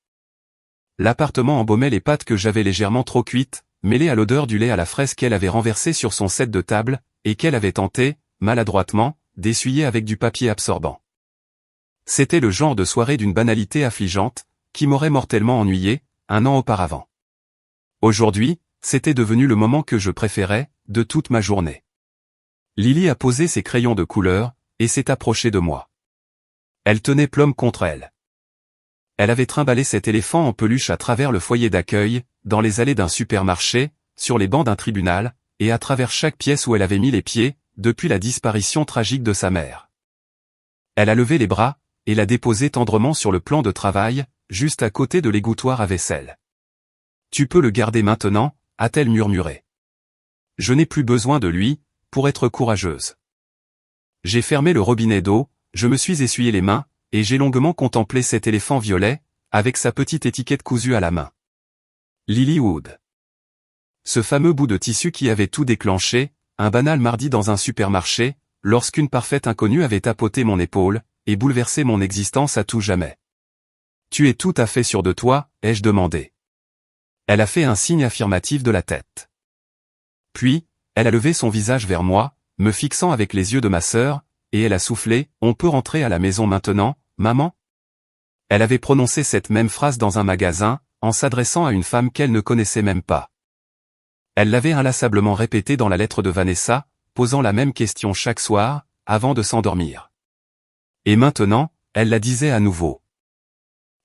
L'appartement embaumait les pâtes que j'avais légèrement trop cuites, mêlées à l'odeur du lait à la fraise qu'elle avait renversé sur son set de table, et qu'elle avait tenté, maladroitement, d'essuyer avec du papier absorbant. C'était le genre de soirée d'une banalité affligeante, qui m'aurait mortellement ennuyé, 1 an auparavant. Aujourd'hui, c'était devenu le moment que je préférais, de toute ma journée. Lily a posé ses crayons de couleur, et s'est approchée de moi. Elle tenait Plum contre elle. Elle avait trimballé cet éléphant en peluche à travers le foyer d'accueil, dans les allées d'un supermarché, sur les bancs d'un tribunal, et à travers chaque pièce où elle avait mis les pieds, depuis la disparition tragique de sa mère. Elle a levé les bras, et l'a déposé tendrement sur le plan de travail, juste à côté de l'égouttoir à vaisselle. « Tu peux le garder maintenant » a-t-elle murmuré. « Je n'ai plus besoin de lui, pour être courageuse. » J'ai fermé le robinet d'eau, je me suis essuyé les mains, et j'ai longuement contemplé cet éléphant violet, avec sa petite étiquette cousue à la main. Lily Wood. Ce fameux bout de tissu qui avait tout déclenché, un banal mardi dans un supermarché, lorsqu'une parfaite inconnue avait tapoté mon épaule, et bouleversé mon existence à tout jamais. « Tu es tout à fait sûr de toi ?» ai-je demandé. Elle a fait un signe affirmatif de la tête. Puis, elle a levé son visage vers moi, me fixant avec les yeux de ma sœur, et elle a soufflé « On peut rentrer à la maison maintenant, maman ?» Elle avait prononcé cette même phrase dans un magasin, en s'adressant à une femme qu'elle ne connaissait même pas. Elle l'avait inlassablement répété dans la lettre de Vanessa, posant la même question chaque soir, avant de s'endormir. Et maintenant, elle la disait à nouveau.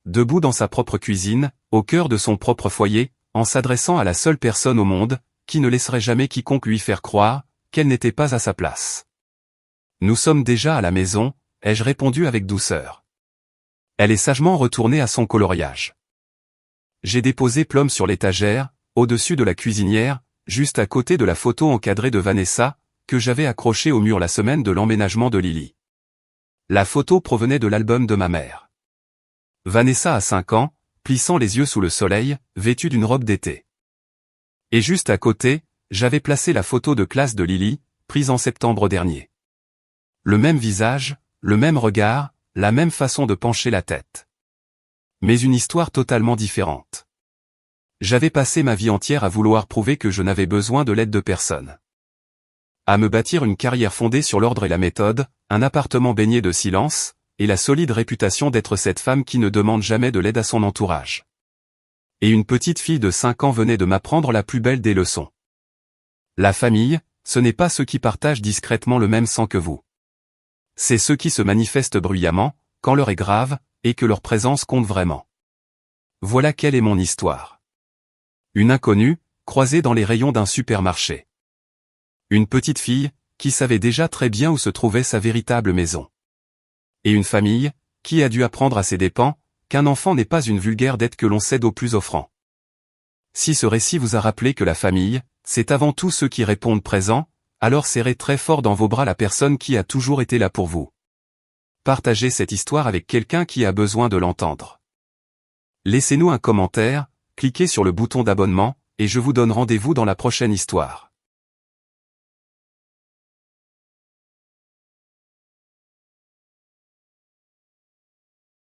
Debout dans sa propre cuisine, au cœur de son propre foyer, en s'adressant à la seule personne au monde, qui ne laisserait jamais quiconque lui faire croire qu'elle n'était pas à sa place. « Nous sommes déjà à la maison » ai-je répondu avec douceur. Elle est sagement retournée à son coloriage. J'ai déposé Plum sur l'étagère, au-dessus de la cuisinière, juste à côté de la photo encadrée de Vanessa, que j'avais accrochée au mur la semaine de l'emménagement de Lily. La photo provenait de l'album de ma mère. Vanessa a 5 ans, plissant les yeux sous le soleil, vêtue d'une robe d'été. Et juste à côté, j'avais placé la photo de classe de Lily, prise en septembre dernier. Le même visage, le même regard, la même façon de pencher la tête. Mais une histoire totalement différente. J'avais passé ma vie entière à vouloir prouver que je n'avais besoin de l'aide de personne. À me bâtir une carrière fondée sur l'ordre et la méthode, un appartement baigné de silence, et la solide réputation d'être cette femme qui ne demande jamais de l'aide à son entourage. Et une petite fille de 5 ans venait de m'apprendre la plus belle des leçons. La famille, ce n'est pas ceux qui partagent discrètement le même sang que vous. C'est ceux qui se manifestent bruyamment, quand l'heure est grave, et que leur présence compte vraiment. Voilà quelle est mon histoire. Une inconnue, croisée dans les rayons d'un supermarché. Une petite fille, qui savait déjà très bien où se trouvait sa véritable maison. Et une famille, qui a dû apprendre à ses dépens, qu'un enfant n'est pas une vulgaire dette que l'on cède aux plus offrants. Si ce récit vous a rappelé que la famille, c'est avant tout ceux qui répondent présents, alors serrez très fort dans vos bras la personne qui a toujours été là pour vous. Partagez cette histoire avec quelqu'un qui a besoin de l'entendre. Laissez-nous un commentaire, cliquez sur le bouton d'abonnement, et je vous donne rendez-vous dans la prochaine histoire.